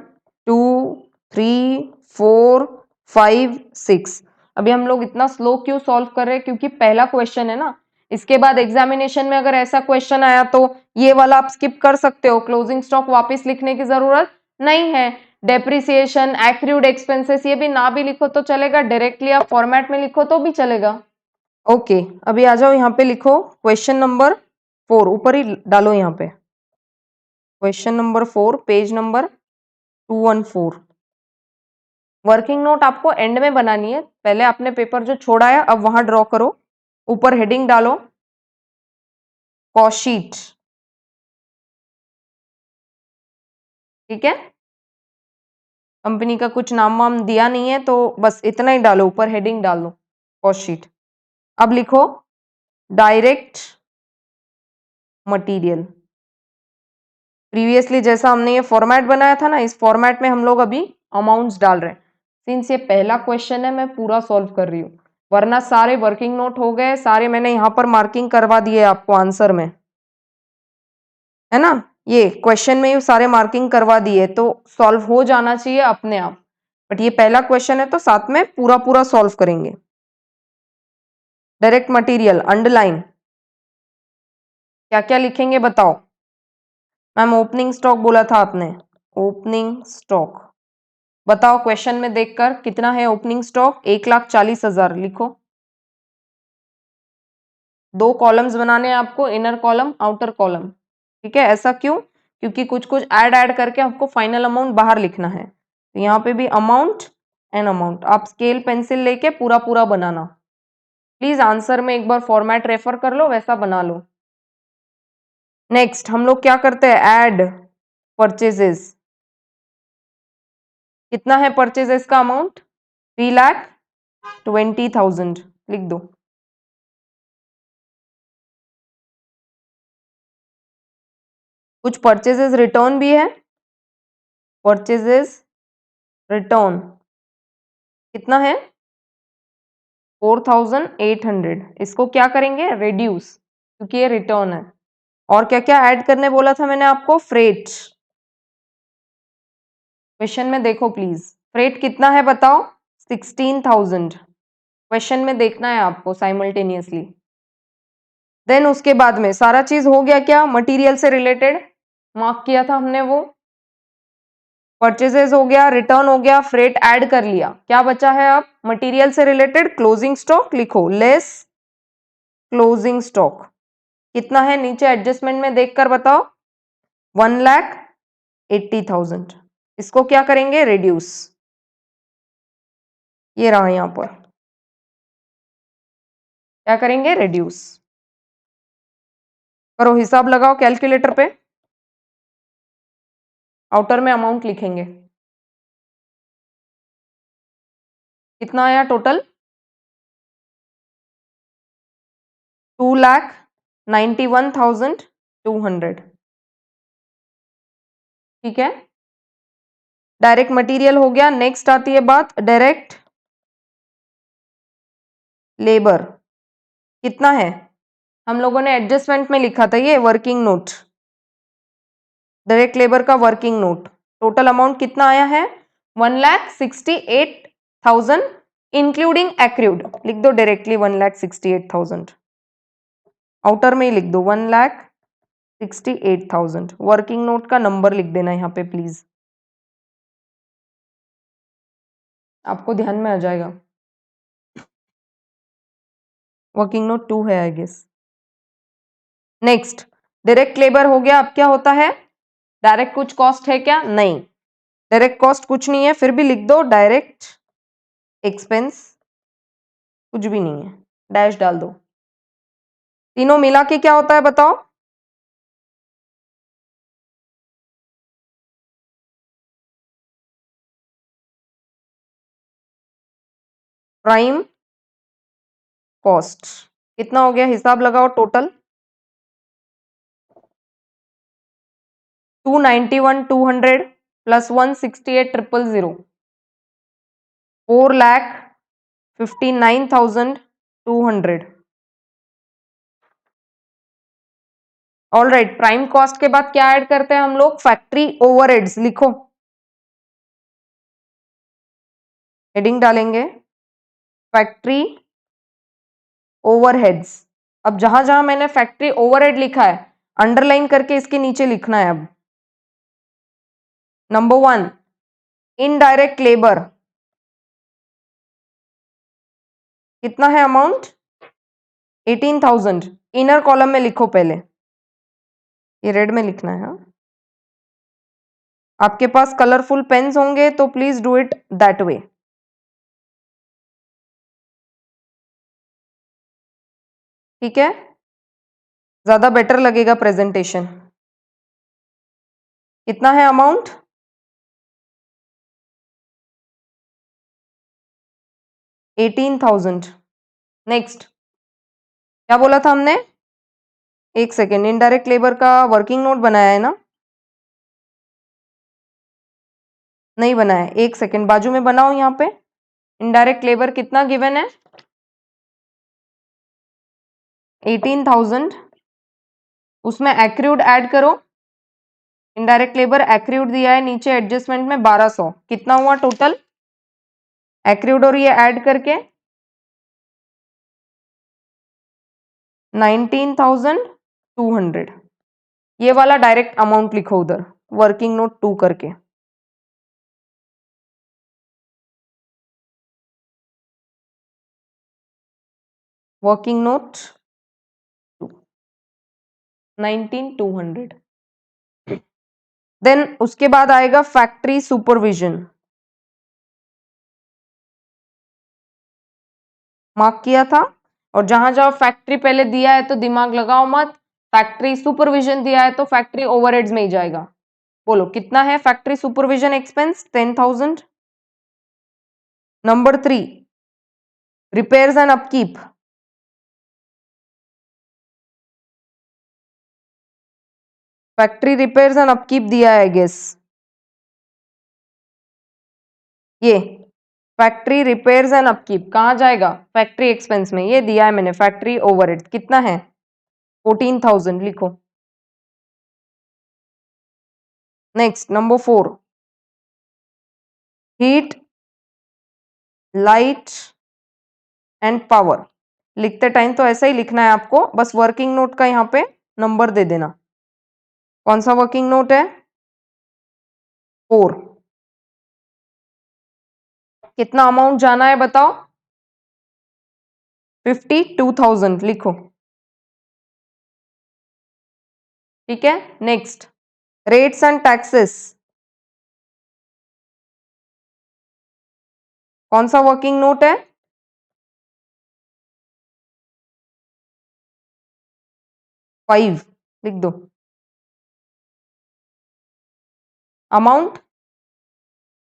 2 3 4 5 6। अभी हम लोग इतना स्लो क्यों सॉल्व कर रहे हैं? क्योंकि पहला क्वेश्चन है ना, इसके बाद एग्जामिनेशन में अगर ऐसा क्वेश्चन आया तो ये वाला आप स्किप कर सकते हो, क्लोजिंग स्टॉक वापस लिखने की जरूरत नहीं है। डेप्रिसिएशन, एक्रूड एक्सपेंसेस, ये भी ना भी लिखो तो चलेगा, डायरेक्टली आप फॉर्मेट में लिखो तो भी चलेगा। ओके, अभी आ जाओ यहाँ पे, लिखो क्वेश्चन नंबर 4, ऊपर ही डालो यहाँ पे, question number 4, page number 214। Working note आपको एंड में बनानी है, पहले आपने पेपर जो छोड़ा है अब वहां ड्रॉ करो। ऊपर हेडिंग डालो कॉस्ट शीट, ठीक है। कंपनी का कुछ नाम वाम दिया नहीं है तो बस इतना ही डालो, ऊपर हेडिंग डाल दो कॉस्ट शीट। अब लिखो डायरेक्ट मटेरियल। प्रीवियसली जैसा हमने ये फॉर्मेट बनाया था ना, इस फॉर्मेट में हम लोग अभी अमाउंट्स डाल रहे हैं। सिंस ये पहला क्वेश्चन है मैं पूरा सॉल्व कर रही हूँ, वरना सारे वर्किंग नोट हो गए, सारे मैंने यहाँ पर मार्किंग करवा दिए आपको आंसर में, है ना। ये क्वेश्चन में ही सारे मार्किंग करवा दिए तो सॉल्व हो जाना चाहिए अपने आप, बट ये पहला क्वेश्चन है तो साथ में पूरा पूरा सॉल्व करेंगे। डायरेक्ट मटेरियल अंडरलाइन, क्या क्या लिखेंगे बताओ। मैम ओपनिंग स्टॉक बोला था आपने, ओपनिंग स्टॉक बताओ क्वेश्चन में देखकर कितना है ओपनिंग स्टॉक। 1,40,000 लिखो। 2 कॉलम्स बनाने हैं आपको, इनर कॉलम आउटर कॉलम, ठीक है। ऐसा क्यों? क्योंकि कुछ कुछ ऐड ऐड करके आपको फाइनल अमाउंट बाहर लिखना है। तो यहाँ पे भी अमाउंट एंड अमाउंट, आप स्केल पेंसिल लेके पूरा पूरा बनाना। प्लीज आंसर में एक बार फॉर्मेट रेफर कर लो, वैसा बना लो। नेक्स्ट हम लोग क्या करते हैं, ऐड परचेजेस। कितना है परचेजेस का अमाउंट? 3,20,000 लिख दो। कुछ परचेजेस रिटर्न भी है, परचेजेस रिटर्न कितना है? 4,800। इसको क्या करेंगे? रिड्यूस, क्योंकि ये रिटर्न है। और क्या क्या ऐड करने बोला था मैंने आपको? फ्रेट। क्वेश्चन में देखो प्लीज, फ्रेट कितना है बताओ? 16,000। क्वेश्चन में देखना है आपको साइमल्टेनियसली। देन उसके बाद में सारा चीज हो गया क्या मटेरियल से रिलेटेड, मार्क किया था हमने वो। परचेजेस हो गया, रिटर्न हो गया, फ्रेट ऐड कर लिया, क्या बचा है अब मटेरियल से रिलेटेड? क्लोजिंग स्टॉक लिखो, लेस क्लोजिंग स्टॉक कितना है नीचे एडजस्टमेंट में देखकर बताओ? 1,80,000। इसको क्या करेंगे? रिड्यूस। ये रहा यहां पर, क्या करेंगे? रिड्यूस। करो हिसाब लगाओ कैलकुलेटर पे। आउटर में अमाउंट लिखेंगे, कितना आया टोटल? 2,91,200, ठीक है। डायरेक्ट मटेरियल हो गया। नेक्स्ट आती है बात डायरेक्ट लेबर, कितना है? हम लोगों ने एडजस्टमेंट में लिखा था ये वर्किंग नोट, डायरेक्ट लेबर का वर्किंग नोट। टोटल अमाउंट कितना आया है? 1,68,000 इंक्लूडिंग एक्रूड। लिख दो डायरेक्टली 1,68,000, आउटर में ही लिख दो 1,68,000। वर्किंग नोट का नंबर लिख देना यहाँ पे प्लीज, आपको ध्यान में आ जाएगा। वर्किंग नोट 2 है I guess. Next direct labour हो गया। अब क्या होता है? डायरेक्ट कुछ कॉस्ट है क्या? नहीं, डायरेक्ट कॉस्ट कुछ नहीं है, फिर भी लिख दो डायरेक्ट एक्सपेंस, कुछ भी नहीं है, डैश डाल दो। तीनों मिला के क्या होता है बताओ? प्राइम कॉस्ट कितना हो गया? हिसाब लगाओ total. 291,200 plus 168,000, 4,59,200। All right, prime cost के बाद क्या ऐड करते हैं हम लोग? फैक्ट्री ओवरहेड्स लिखो, हेडिंग डालेंगे फैक्ट्री ओवरहेड्स। अब जहां जहां मैंने फैक्ट्री ओवरहेड लिखा है अंडरलाइन करके इसके नीचे लिखना है। अब नंबर 1 इनडायरेक्ट लेबर, कितना है अमाउंट? 18,000। इनर कॉलम में लिखो पहले, ये रेड में लिखना है। हाँ, आपके पास कलरफुल पेन्स होंगे तो please do it that way. ठीक है, ज्यादा बेटर लगेगा प्रेजेंटेशन। कितना है अमाउंट? 18,000। नेक्स्ट, क्या बोला था हमने? एक सेकेंड, इनडायरेक्ट लेबर का वर्किंग नोट बनाया है ना? नहीं बनाया, एक सेकेंड बाजू में बनाओ। यहाँ पे इनडायरेक्ट लेबर कितना गिवन है? 18,000। उसमें एक्रूड ऐड करो। इनडायरेक्ट लेबर एक्रूड दिया है, नीचे एडजस्टमेंट में 1200। कितना हुआ टोटल एक्रूड और ये ऐड करके? 19,200। ये वाला डायरेक्ट अमाउंट लिखो उधर, वर्किंग नोट 2 करके। Working note 19,200। देन उसके बाद आएगा फैक्ट्री सुपरविजन। मार्क किया था, और जहां जहां फैक्ट्री पहले दिया है तो दिमाग लगाओ मत, फैक्ट्री सुपरविजन दिया है तो फैक्ट्री ओवरहेड्स में ही जाएगा। बोलो कितना है factory supervision expense? 10,000। Number 3, repairs and upkeep. Factory repairs and upkeep दिया है गेस, ये फैक्ट्री रिपेयर्स एंड अपकीप कहाँ जाएगा? फैक्ट्री एक्सपेंस में। ये दिया है मैंने फैक्ट्री ओवरहेड, कितना है? 14,000 लिखो। Next number 4, heat, light and power. लिखते टाइम तो ऐसा ही लिखना है आपको, बस वर्किंग नोट का यहाँ पे नंबर दे देना। कौन सा वर्किंग नोट है? 4। कितना अमाउंट जाना है बताओ? 52,000 लिखो। ठीक है, नेक्स्ट, रेट्स एंड टैक्सेस। कौन सा वर्किंग नोट है? 5 लिख दो। अमाउंट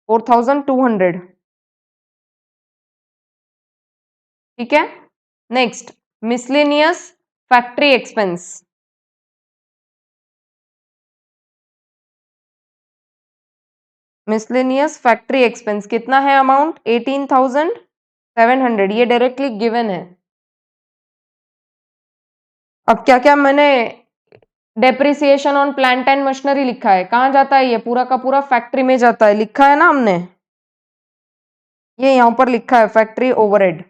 4,200। ठीक है, next, miscellaneous factory expense. Miscellaneous factory expense कितना है अमाउंट? 18,700। ये डायरेक्टली गिवन है। अब क्या क्या मैंने depreciation on plant and machinery लिखा है, कहाँ जाता है? ये पूरा का पूरा फैक्ट्री में जाता है, लिखा है ना हमने, ये यहां पर लिखा है फैक्ट्री ओवरहेड।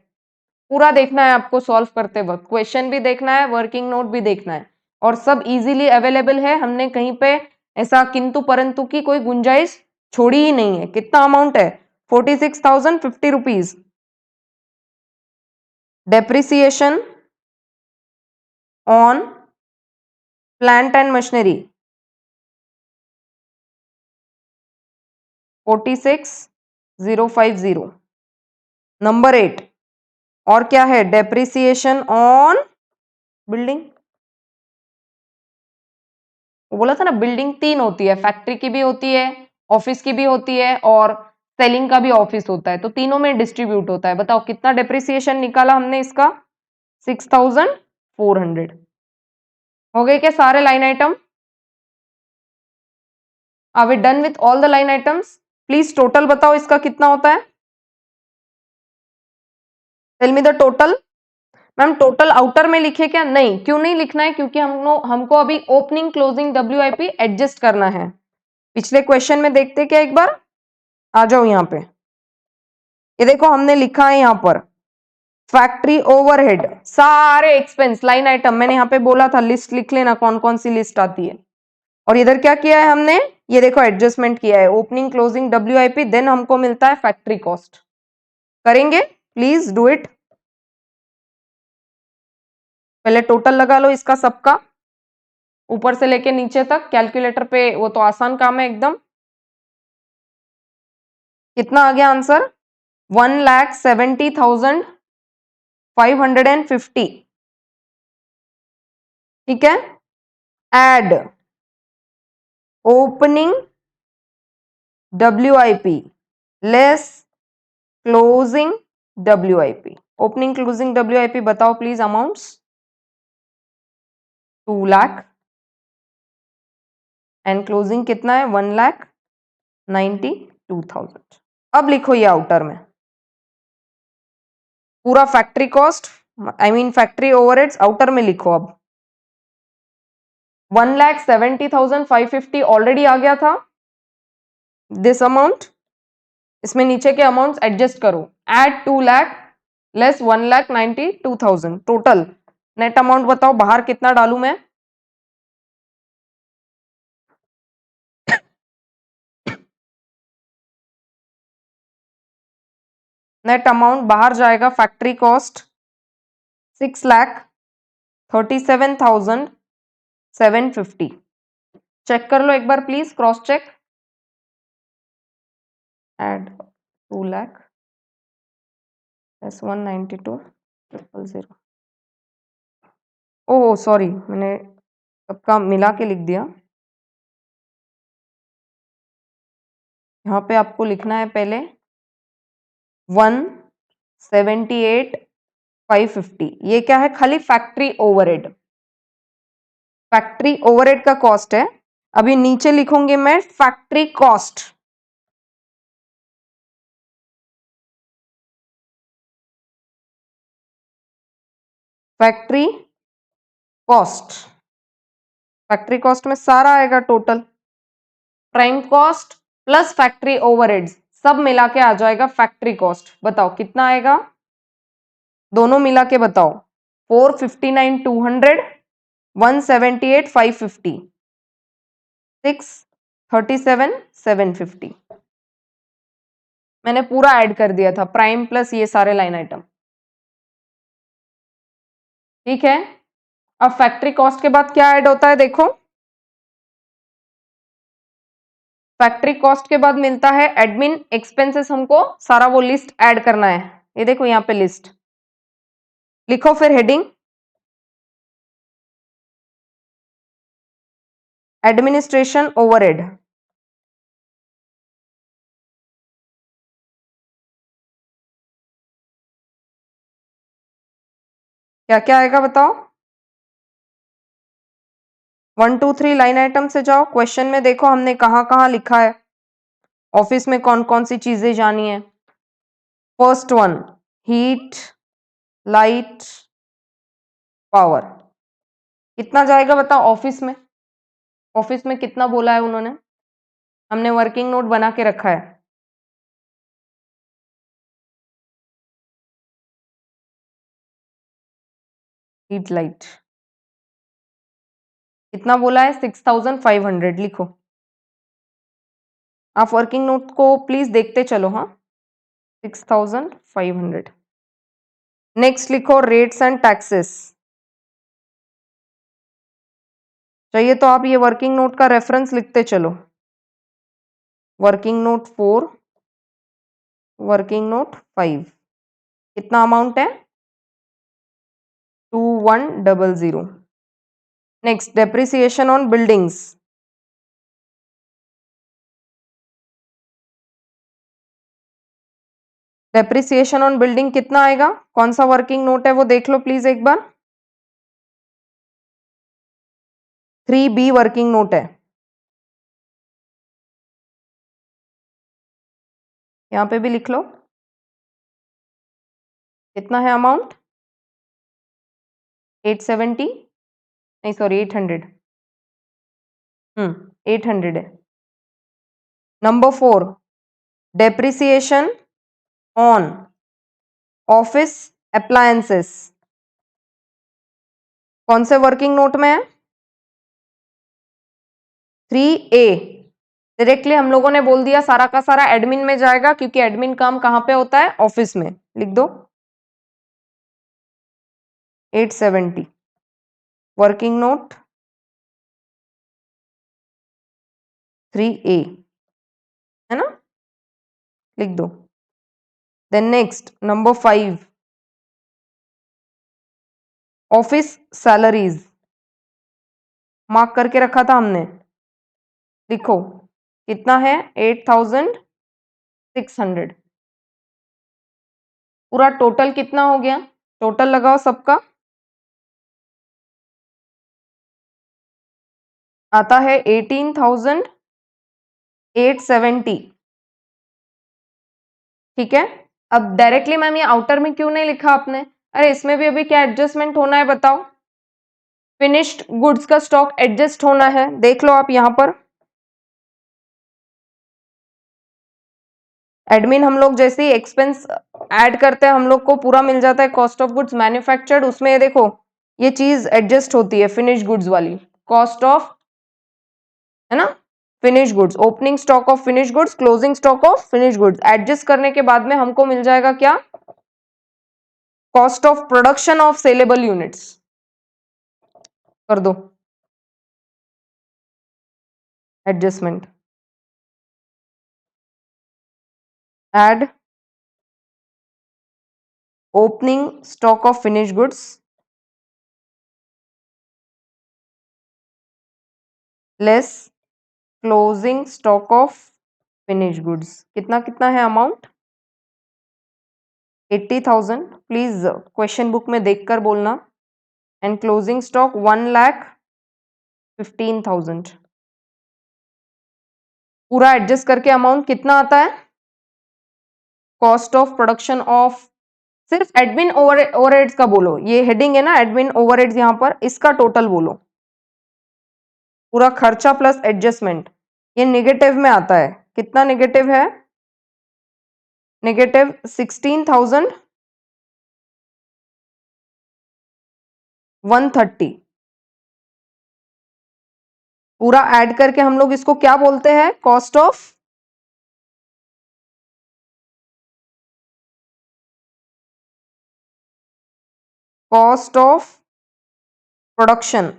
पूरा देखना है आपको सॉल्व करते वक्त, क्वेश्चन भी देखना है, वर्किंग नोट भी देखना है, और सब इजीली अवेलेबल है। हमने कहीं पे ऐसा किंतु परंतु की कोई गुंजाइश छोड़ी ही नहीं है। कितना अमाउंट है? 46,050 rupees. Depreciation on plant and machinery 46,050। Number 8, और क्या है? Depreciation on building. वो बोला था ना, बिल्डिंग 3 होती है, फैक्ट्री की भी होती है, ऑफिस की भी होती है, और सेलिंग का भी ऑफिस होता है, तो तीनों में डिस्ट्रीब्यूट होता है। बताओ कितना डेप्रिसिएशन निकाला हमने इसका? 6,400। हो गए क्या सारे line item? Are we done with all the line items? Please total बताओ इसका कितना होता है? Tell me the total. Ma'am total outer में लिखे क्या? नहीं, क्यों नहीं लिखना है? क्योंकि हमको अभी ओपनिंग क्लोजिंग WIP एडजस्ट करना है। पिछले क्वेश्चन में देखते क्या एक बार, आ जाओ यहाँ पे। ये देखो हमने लिखा है यहाँ पर फैक्ट्री ओवरहेड, सारे एक्सपेंस लाइन आइटम, मैंने यहाँ पे बोला था लिस्ट लिख लेना, कौन कौन सी लिस्ट आती है। और इधर क्या किया है हमने? ये देखो एडजस्टमेंट किया है, ओपनिंग क्लोजिंग WIP, देन हमको मिलता है फैक्ट्री कॉस्ट। करेंगे? Please do it. पहले टोटल लगा लो इसका सबका, ऊपर से लेके नीचे तक, कैलकुलेटर पे वो तो आसान काम है एकदम। कितना आ गया आंसर? 1,70,550। ठीक है, add opening WIP less closing WIP। Opening closing WIP बताओ please amounts. 2 lakh and closing कितना है 1,92,000। अब लिखो ये आउटर में पूरा factory cost I mean factory overheads outer में लिखो। अब 1,70,550 ऑलरेडी आ गया था। दिस अमाउंट, इसमें नीचे के अमाउंट्स एडजस्ट करो। Add 2 lakh less 1,92,000 total net amount बताओ बाहर कितना डालू मैं। नेट अमाउंट बाहर जाएगा फैक्ट्री कॉस्ट 6,37,750। चेक कर लो एक बार please, cross check. Add 2 lakh plus 192,000। Oh sorry, मैंने सबका मिला के लिख दिया। यहाँ पे आपको लिखना है पहले 178,550। ये क्या है, खाली फैक्ट्री ओवरहेड, फैक्ट्री ओवरहेड का कॉस्ट है। अभी नीचे लिखूंगी मैं factory cost. Factory cost, factory cost में सारा आएगा total, prime cost plus factory overheads सब मिला के आ जाएगा फैक्ट्री कॉस्ट। बताओ कितना आएगा, दोनों मिला के बताओ। 459,200, 178,550, 637,750। मैंने पूरा ऐड कर दिया था, प्राइम प्लस ये सारे लाइन आइटम। ठीक है, अब फैक्ट्री कॉस्ट के बाद क्या ऐड होता है देखो। फैक्ट्री कॉस्ट के बाद मिलता है एडमिन एक्सपेंसेस, हमको सारा वो लिस्ट ऐड करना है। ये देखो यहाँ पे लिस्ट लिखो, फिर हेडिंग एडमिनिस्ट्रेशन ओवरहेड। क्या क्या आएगा बताओ। 1 2 3 लाइन आइटम से जाओ, क्वेश्चन में देखो हमने कहाँ कहाँ लिखा है, ऑफिस में कौन कौन सी चीजें जानी है। First one, heat, light, power, कितना जाएगा बताओ ऑफिस में। ऑफिस में कितना बोला है उन्होंने, हमने वर्किंग नोट बना के रखा है। हीट लाइट कितना बोला है 6,500 लिखो। आप वर्किंग नोट को प्लीज देखते चलो। हाँ, 6,500। नेक्स्ट लिखो रेट्स एंड टैक्सेस। चाहिए तो आप ये वर्किंग नोट का रेफरेंस लिखते चलो। वर्किंग नोट 4, वर्किंग नोट 5, कितना अमाउंट है 2100। Next depreciation on buildings. Depreciation on building कितना आएगा, कौन सा वर्किंग नोट है वो देख लो प्लीज एक बार। 3B वर्किंग नोट है, यहां पे भी लिख लो कितना है अमाउंट 870, नहीं सॉरी 800। 800 है। Number 4, depreciation on office appliances, कौन से वर्किंग नोट में है 3A। डायरेक्टली हम लोगों ने बोल दिया सारा का सारा एडमिन में जाएगा, क्योंकि एडमिन काम कहां पे होता है ऑफिस में। लिख दो 870 वर्किंग नोट 3A है ना, लिख दो। Then next number 5, office salaries. Mark करके रखा था हमने, लिखो कितना है 8600। पूरा टोटल कितना हो गया, टोटल लगाओ सबका, आता है 18870। ठीक है, अब डायरेक्टली मैम ये आउटर में क्यों नहीं लिखा आपने, अरे इसमें भी अभी क्या एडजस्टमेंट होना है बताओ, फिनिश्ड गुड्स का स्टॉक एडजस्ट होना है, देख लो आप यहां पर। एडमिन हम लोग जैसे ही एक्सपेंस ऐड करते हैं हम लोग को पूरा मिल जाता है कॉस्ट ऑफ गुड्स मैन्युफैक्चर्ड, उसमें ये देखो ये चीज एडजस्ट होती है फिनिश गुड्स वाली, कॉस्ट ऑफ, है ना, finish goods, opening stock of finish goods, closing stock of finish goods, adjust करने के बाद में हमको मिल जाएगा क्या, cost of production of saleable units. कर दो adjustment, add opening stock of finish goods less closing stock of finish goods, कितना कितना है अमाउंट, 80,000, प्लीज क्वेश्चन बुक में देखकर बोलना, एंड क्लोजिंग स्टॉक 1,15,000। पूरा एडजस्ट करके अमाउंट कितना आता है, कॉस्ट ऑफ प्रोडक्शन ऑफ, सिर्फ एडमिन ओवरहेड्स का बोलो, ये हेडिंग है ना एडमिन ओवरहेड्स, यहां पर इसका टोटल बोलो, पूरा खर्चा प्लस एडजस्टमेंट, ये नेगेटिव में आता है, कितना नेगेटिव है, नेगेटिव 16,130। पूरा ऐड करके हम लोग इसको क्या बोलते हैं, cost of, cost of production.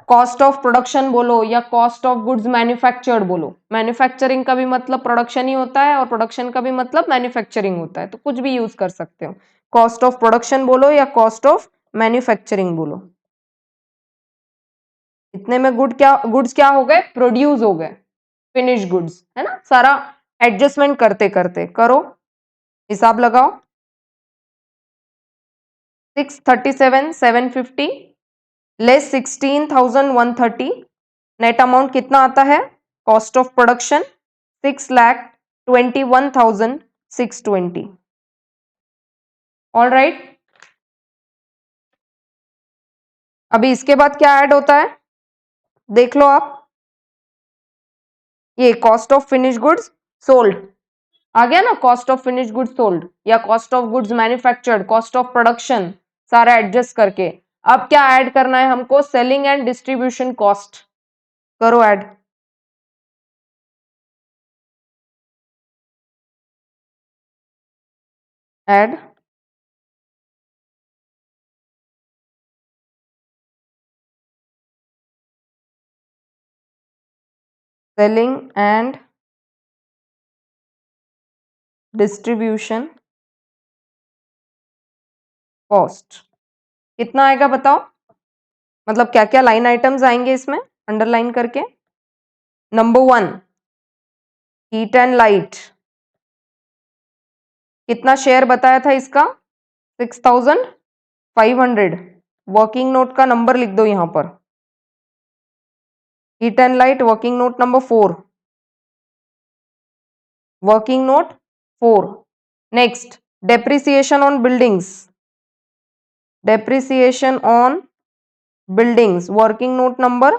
Cost of production बोलो या कॉस्ट ऑफ गुड्स मैन्युफैक्चर्ड बोलो, मैन्युफैक्चरिंग का भी मतलब प्रोडक्शन ही होता है और प्रोडक्शन का भी मतलब मैन्युफैक्चरिंग होता है, तो कुछ भी यूज कर सकते हो, कॉस्ट ऑफ प्रोडक्शन बोलो या कॉस्ट ऑफ मैन्युफैक्चरिंग बोलो। इतने में गुड्स क्या हो गए, प्रोड्यूस हो गए, फिनिश गुड्स, है ना, सारा एडजस्टमेंट करते करते करो, हिसाब लगाओ, 637,750 लेस 16,130, नेट अमाउंट कितना आता है, cost of production 6,21,620। All right, अभी इसके बाद क्या ऐड होता है, देख लो आप, ये cost of finish goods sold आ गया ना, cost of finish goods sold या cost of goods manufactured, cost of production, सारा एडजस्ट करके। अब क्या ऐड करना है हमको, सेलिंग एंड डिस्ट्रीब्यूशन कॉस्ट, करो add, add selling and distribution cost, कितना आएगा बताओ, मतलब क्या क्या लाइन आइटम्स आएंगे इसमें, अंडरलाइन करके। नंबर 1 हीट एंड लाइट, कितना शेयर बताया था इसका, 6,500, वर्किंग नोट का नंबर लिख दो यहां पर, heat and light working note number 4, working note 4। Next depreciation on buildings, depreciation on buildings working note number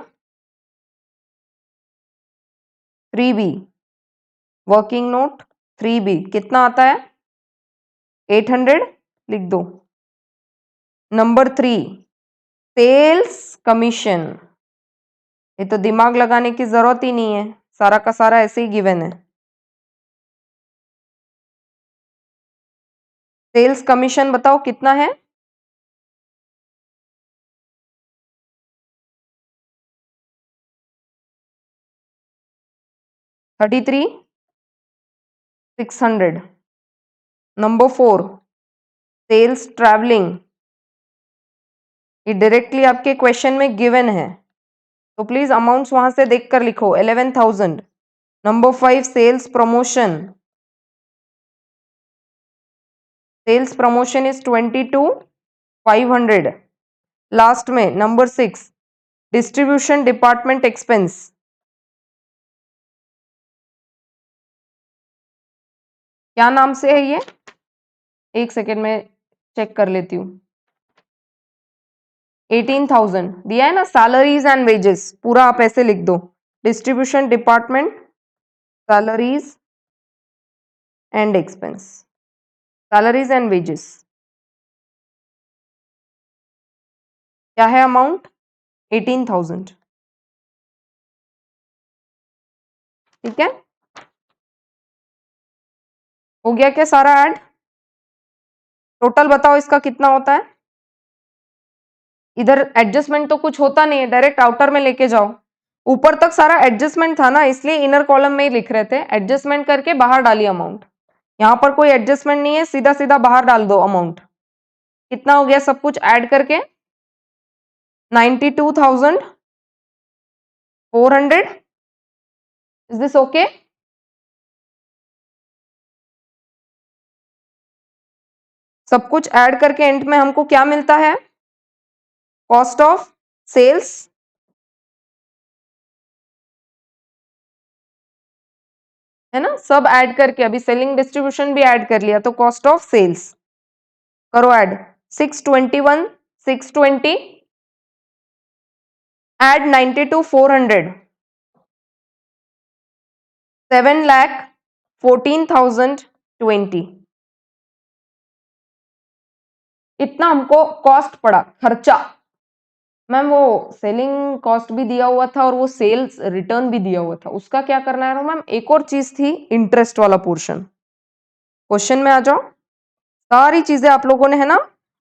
3B, working note 3B कितना आता है, 800, लिख दो। नंबर 3 सेल्स कमीशन, ये तो दिमाग लगाने की जरूरत ही नहीं है, सारा का सारा ऐसे ही गिवन है। सेल्स कमीशन बताओ कितना है, 33,600। नंबर 4 सेल्स ट्रैवलिंग, ये डायरेक्टली आपके क्वेश्चन में गिवन है, तो प्लीज अमाउंट्स वहां से देखकर लिखो। 11,000। Number 5 sales promotion, sales promotion is 22,500। Last में नंबर 6 डिस्ट्रीब्यूशन डिपार्टमेंट एक्सपेंस, क्या नाम से है ये, एक सेकेंड में चेक कर लेती हूँ। 18,000 दिया है ना, सैलरीज एंड वेजेस, पूरा आप ऐसे लिख दो, distribution department salaries and expense, salaries and wages क्या है अमाउंट, 18,000। ठीक है, हो गया क्या सारा ऐड? टोटल बताओ इसका कितना होता है। इधर एडजस्टमेंट तो कुछ होता नहीं है, डायरेक्ट आउटर में लेके जाओ। ऊपर तक सारा एडजस्टमेंट था ना, इसलिए इनर कॉलम में ही लिख रहे थे, एडजस्टमेंट करके बाहर डालिए अमाउंट। यहाँ पर कोई एडजस्टमेंट नहीं है, सीधा सीधा बाहर डाल दो अमाउंट। कितना हो गया सब कुछ ऐड करके, 92,400। Is this okay? सब कुछ ऐड करके एंड में हमको क्या मिलता है, कॉस्ट ऑफ सेल्स है ना, सब ऐड करके, अभी सेलिंग डिस्ट्रीब्यूशन भी ऐड कर लिया, तो कॉस्ट ऑफ सेल्स करो ऐड। 621 620 ऐड 92,400 7,14,020। इतना हमको कॉस्ट पड़ा, खर्चा। मैम वो सेलिंग कॉस्ट भी दिया हुआ था और वो सेल्स रिटर्न भी दिया हुआ था, उसका क्या करना है मैम, एक और चीज थी, इंटरेस्ट वाला पोर्शन। क्वेश्चन में आ जाओ, सारी चीजें आप लोगों ने है ना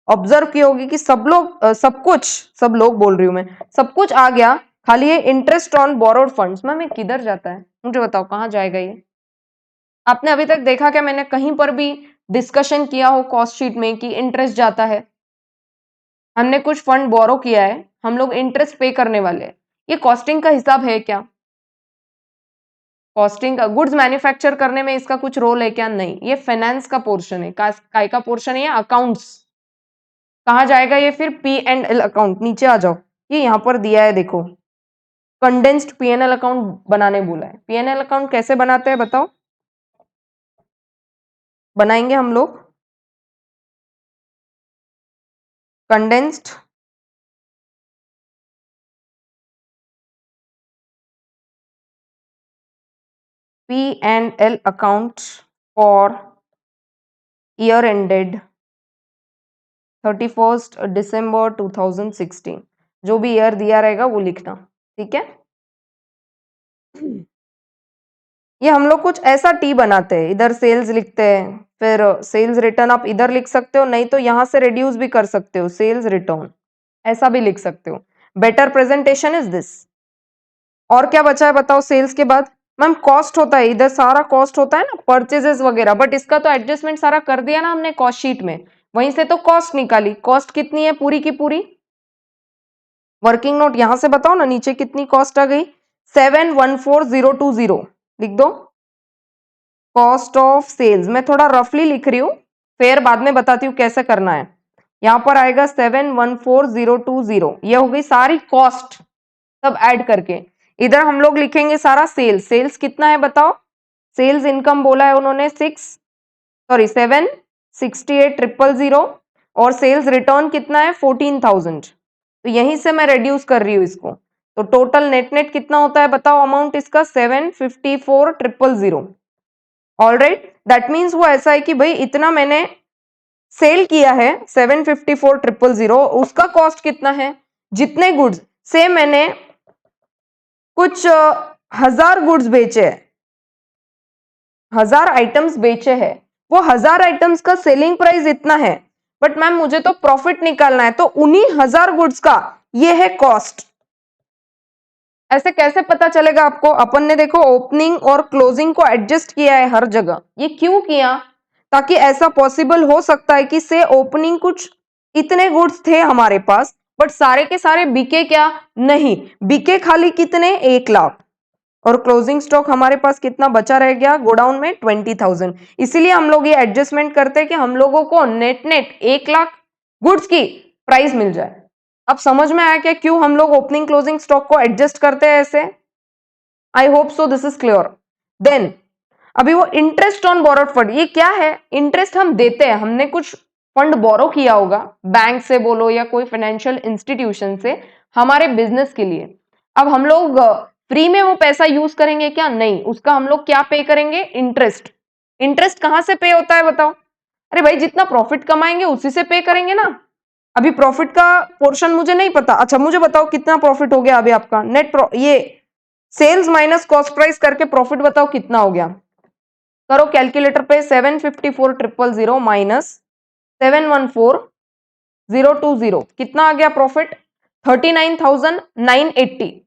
ऑब्जर्व की होगी कि सब लोग सब कुछ, सब लोग बोल रही हूं मैं, सब कुछ आ गया, खाली ये interest on borrowed funds. Ma'am ये किधर जाता है, मुझे बताओ कहाँ जाएगा ये? आपने अभी तक देखा क्या मैंने कहीं पर भी डिस्कशन किया हो कॉस्ट शीट में कि इंटरेस्ट जाता है? हमने कुछ फंड बोरो किया है, हम लोग इंटरेस्ट पे करने वाले हैं, ये कॉस्टिंग का हिसाब है क्या? कॉस्टिंग का, गुड्स मैन्युफैक्चर करने में इसका कुछ रोल है क्या? नहीं, ये फाइनेंस का पोर्शन है। काय का पोर्शन है? ये अकाउंट्स। कहाँ जाएगा ये फिर? P and L account. नीचे आ जाओ, ये यहाँ पर दिया है देखो, कंडेंस्ड पीएनएल अकाउंट बनाने बोला है। पीएनएल अकाउंट कैसे बनाते हैं बताओ? बनाएंगे हम लोग condensed P&L account for year ended 31st December 2016। जो भी ईयर दिया रहेगा वो लिखना, ठीक है? ये हम लोग कुछ ऐसा टी बनाते हैं, इधर सेल्स लिखते हैं, फिर सेल्स रिटर्न आप इधर लिख सकते हो, नहीं तो यहां से रिड्यूस भी कर सकते हो, सेल्स रिटर्न ऐसा भी लिख सकते हो। Better presentation is this. और क्या बचा है बताओ सेल्स के बाद? मैम कॉस्ट होता है, इधर सारा कॉस्ट होता है ना, परचेजेस वगैरह, बट इसका तो एडजस्टमेंट सारा कर दिया ना हमने कॉस्ट शीट में, वहीं से तो कॉस्ट निकाली। कॉस्ट कितनी है पूरी की पूरी? वर्किंग नोट यहां से बताओ ना, नीचे कितनी कॉस्ट आ गई? 714,020 लिख दो, कॉस्ट ऑफ सेल्स। मैं थोड़ा रफली लिख रही हूँ, फिर बाद में बताती हूँ कैसे करना है। यहां पर आएगा 714,020, ये हो गई सारी कॉस्ट सब ऐड करके। इधर हम लोग लिखेंगे सारा सेल्स। सेल्स कितना है बताओ? सेल्स इनकम बोला है उन्होंने 768,000 और सेल्स रिटर्न कितना है 14,000। तो यहीं से मैं रिड्यूस कर रही हूँ इसको, तो टोटल नेट नेट कितना होता है बताओ अमाउंट इसका? 754,000। ऑल राइट, दैट मीन्स वो ऐसा है कि भाई इतना मैंने सेल किया है 754,000, उसका कॉस्ट कितना है? जितने गुड्स से मैंने कुछ 1,000 गुड्स बेचे, 1,000 आइटम्स बेचे हैं, वो 1,000 आइटम्स का सेलिंग प्राइस इतना है, बट मैम मुझे तो प्रॉफिट निकालना है, तो उन्हीं 1,000 गुड्स का ये है कॉस्ट। ऐसे कैसे पता चलेगा आपको? अपन ने देखो ओपनिंग और क्लोजिंग को एडजस्ट किया है हर जगह। ये क्यों किया? ताकि ऐसा पॉसिबल हो सकता है कि से ओपनिंग कुछ इतने गुड्स थे हमारे पास, बट सारे के सारे बिके क्या? नहीं, बिके खाली कितने? 1 लाख। और क्लोजिंग स्टॉक हमारे पास कितना बचा रह गया गोडाउन में? 20,000। इसीलिए हम लोग ये एडजस्टमेंट करते हैं कि हम लोगों को नेट नेट 1 लाख गुड्स की प्राइस मिल जाए। अब समझ में आया क्या क्यों हम लोग ओपनिंग क्लोजिंग स्टॉक को एडजस्ट करते हैं ऐसे? I hope so this is clear. Then अभी वो इंटरेस्ट ऑन बोरोड फंड, ये क्या है? इंटरेस्ट हम देते हैं, हमने कुछ फंड बोरो किया होगा बैंक से बोलो या कोई फाइनेंशियल इंस्टीट्यूशन से हमारे बिजनेस के लिए। अब हम लोग फ्री में वो पैसा यूज करेंगे क्या? नहीं, उसका हम लोग क्या पे करेंगे? इंटरेस्ट। इंटरेस्ट कहां से पे होता है बताओ? अरे भाई जितना प्रॉफिट कमाएंगे उसी से पे करेंगे ना। अभी प्रॉफिट का पोर्शन मुझे नहीं पता। अच्छा मुझे बताओ कितना प्रॉफिट हो गया अभी आपका? ये सेल्स माइनस कॉस्ट प्राइस करके प्रॉफिट बताओ कितना हो गया? करो कैलकुलेटर पे। 754,000 माइनस 714,020 कितना आ गया प्रॉफिट? 39,980।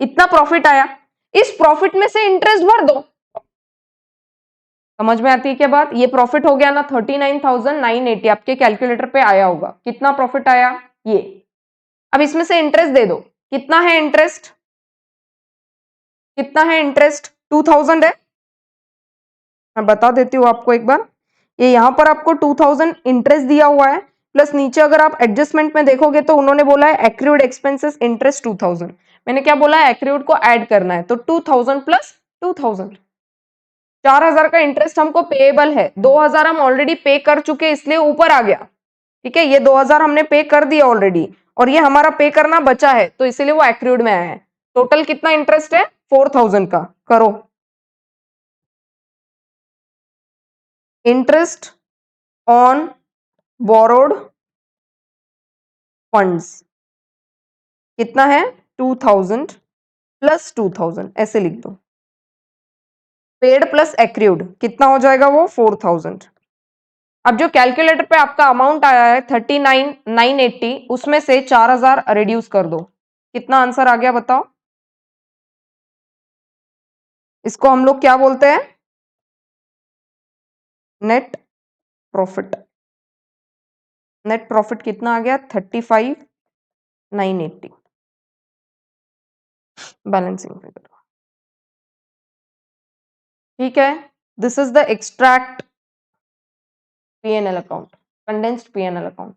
इतना प्रॉफिट आया। इस प्रॉफिट में से इंटरेस्ट भर दो। समझ में आती है क्या बात? ये प्रॉफिट हो गया ना 39,980, आपके कैलकुलेटर पे आया होगा। कितना प्रॉफिट आया? ये। अब इसमें से इंटरेस्ट दे दो। कितना है इंटरेस्ट? कितना है इंटरेस्ट? 2,000 है। मैं बता देती हूँ आपको एक बार। ये यहां पर आपको 2,000 इंटरेस्ट दिया हुआ है, प्लस नीचे अगर आप एडजस्टमेंट में देखोगे तो उन्होंने बोला है एक्रूड एक्सपेंसेस इंटरेस्ट 2,000। मैंने क्या बोला है? एक्रूड को ऐड करना है, तो 2,000 प्लस 2,000, 4,000 का इंटरेस्ट हमको पेएबल है। 2,000 हम ऑलरेडी पे कर चुके इसलिए ऊपर आ गया। ठीक है, ये 2,000 हमने पे कर दिया ऑलरेडी, और ये हमारा पे करना बचा है तो इसीलिए वो एक्रूड में आया है। टोटल कितना इंटरेस्ट है? 4,000 का। करो इंटरेस्ट ऑन बोरोड फंड्स कितना है? 2,000 प्लस 2,000, ऐसे लिख दो। पेड प्लस एक्रूड कितना हो जाएगा? वो 4,000। अब जो कैलकुलेटर पे आपका अमाउंट आया है 39,980, उसमें से 4,000 रिड्यूस कर दो। कितना आंसर आ गया बताओ? इसको हम लोग क्या बोलते हैं? Net profit. नेट प्रॉफिट कितना आ गया? 35,980। Balancing figure. ठीक है, this is the extract PNL account, condensed PNL account.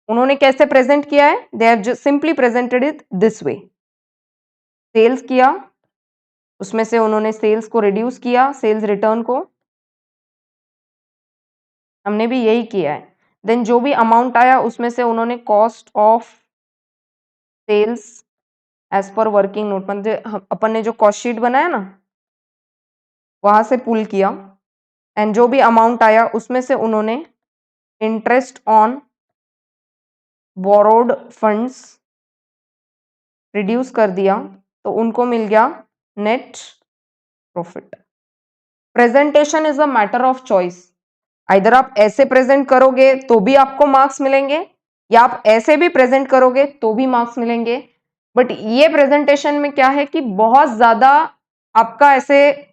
उन्होंने कैसे प्रेजेंट किया है? They have simply presented it this way. Sales किया, उसमें से उन्होंने सेल्स को रिड्यूस किया, सेल्स रिटर्न को। हमने भी यही किया है। देन जो भी अमाउंट आया उसमें से उन्होंने cost of sales as per working note, मतलब अपन ने जो कॉस्ट शीट बनाया ना वहां से पुल किया, एंड जो भी अमाउंट आया उसमें से उन्होंने interest on borrowed funds reduce कर दिया, तो उनको मिल गया net profit. Presentation is a matter of choice. इधर आप ऐसे प्रेजेंट करोगे तो भी आपको मार्क्स मिलेंगे, या आप ऐसे भी प्रेजेंट करोगे तो भी मार्क्स मिलेंगे। बट ये प्रेजेंटेशन में क्या है कि बहुत ज्यादा आपका ऐसे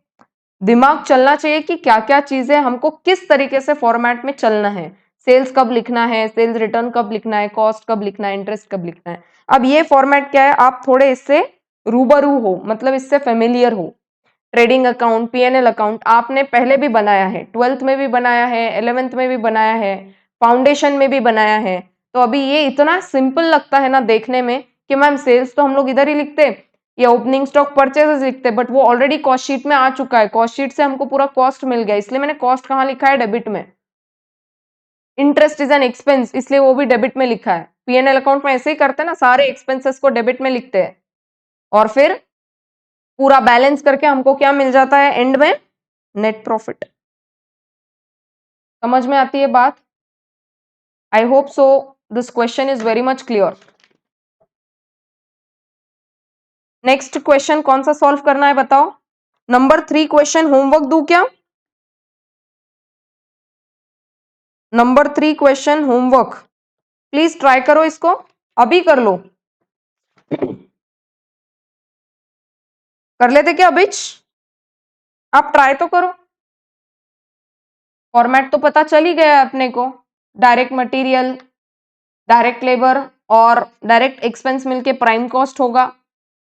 दिमाग चलना चाहिए कि क्या क्या चीजें हमको किस तरीके से फॉर्मेट में चलना है। सेल्स कब लिखना है, सेल्स रिटर्न कब लिखना है, कॉस्ट कब लिखना है, इंटरेस्ट कब लिखना है। अब ये फॉर्मेट क्या है, आप थोड़े इससे रूबरू हो, मतलब इससे फेमिलियर हो। ट्रेडिंग अकाउंट, पीएनएल अकाउंट आपने पहले भी बनाया है, 12th में भी बनाया है, 11th में भी बनाया है, फाउंडेशन में भी बनाया है। तो अभी ये इतना सिंपल लगता है ना देखने में कि मैम सेल्स तो हम लोग इधर ही लिखते, या ओपनिंग स्टॉक परचेजेस लिखते, बट वो ऑलरेडी कॉस्ट शीट में आ चुका है। कॉस्ट शीट से हमको पूरा कॉस्ट मिल गया, इसलिए मैंने कॉस्ट कहाँ लिखा है? डेबिट में। इंटरेस्ट इज एन एक्सपेंस, इसलिए वो भी डेबिट में लिखा है। पीएनएल अकाउंट में ऐसे ही करते हैं ना, सारे एक्सपेंसेस को डेबिट में लिखते हैं, और फिर पूरा बैलेंस करके हमको क्या मिल जाता है एंड में? Net profit. समझ में आती है बात? आई hope so this question is very much clear. Next question कौन सा सॉल्व करना है बताओ? नंबर 3 क्वेश्चन होमवर्क दू क्या? Number 3 question homework, please try करो इसको, अभी कर लो। कर लेते क्या अभिच? आप ट्राई तो करो। फॉर्मेट तो पता चल ही गया है अपने को, डायरेक्ट मटेरियल, डायरेक्ट लेबर और डायरेक्ट एक्सपेंस मिलके प्राइम कॉस्ट होगा,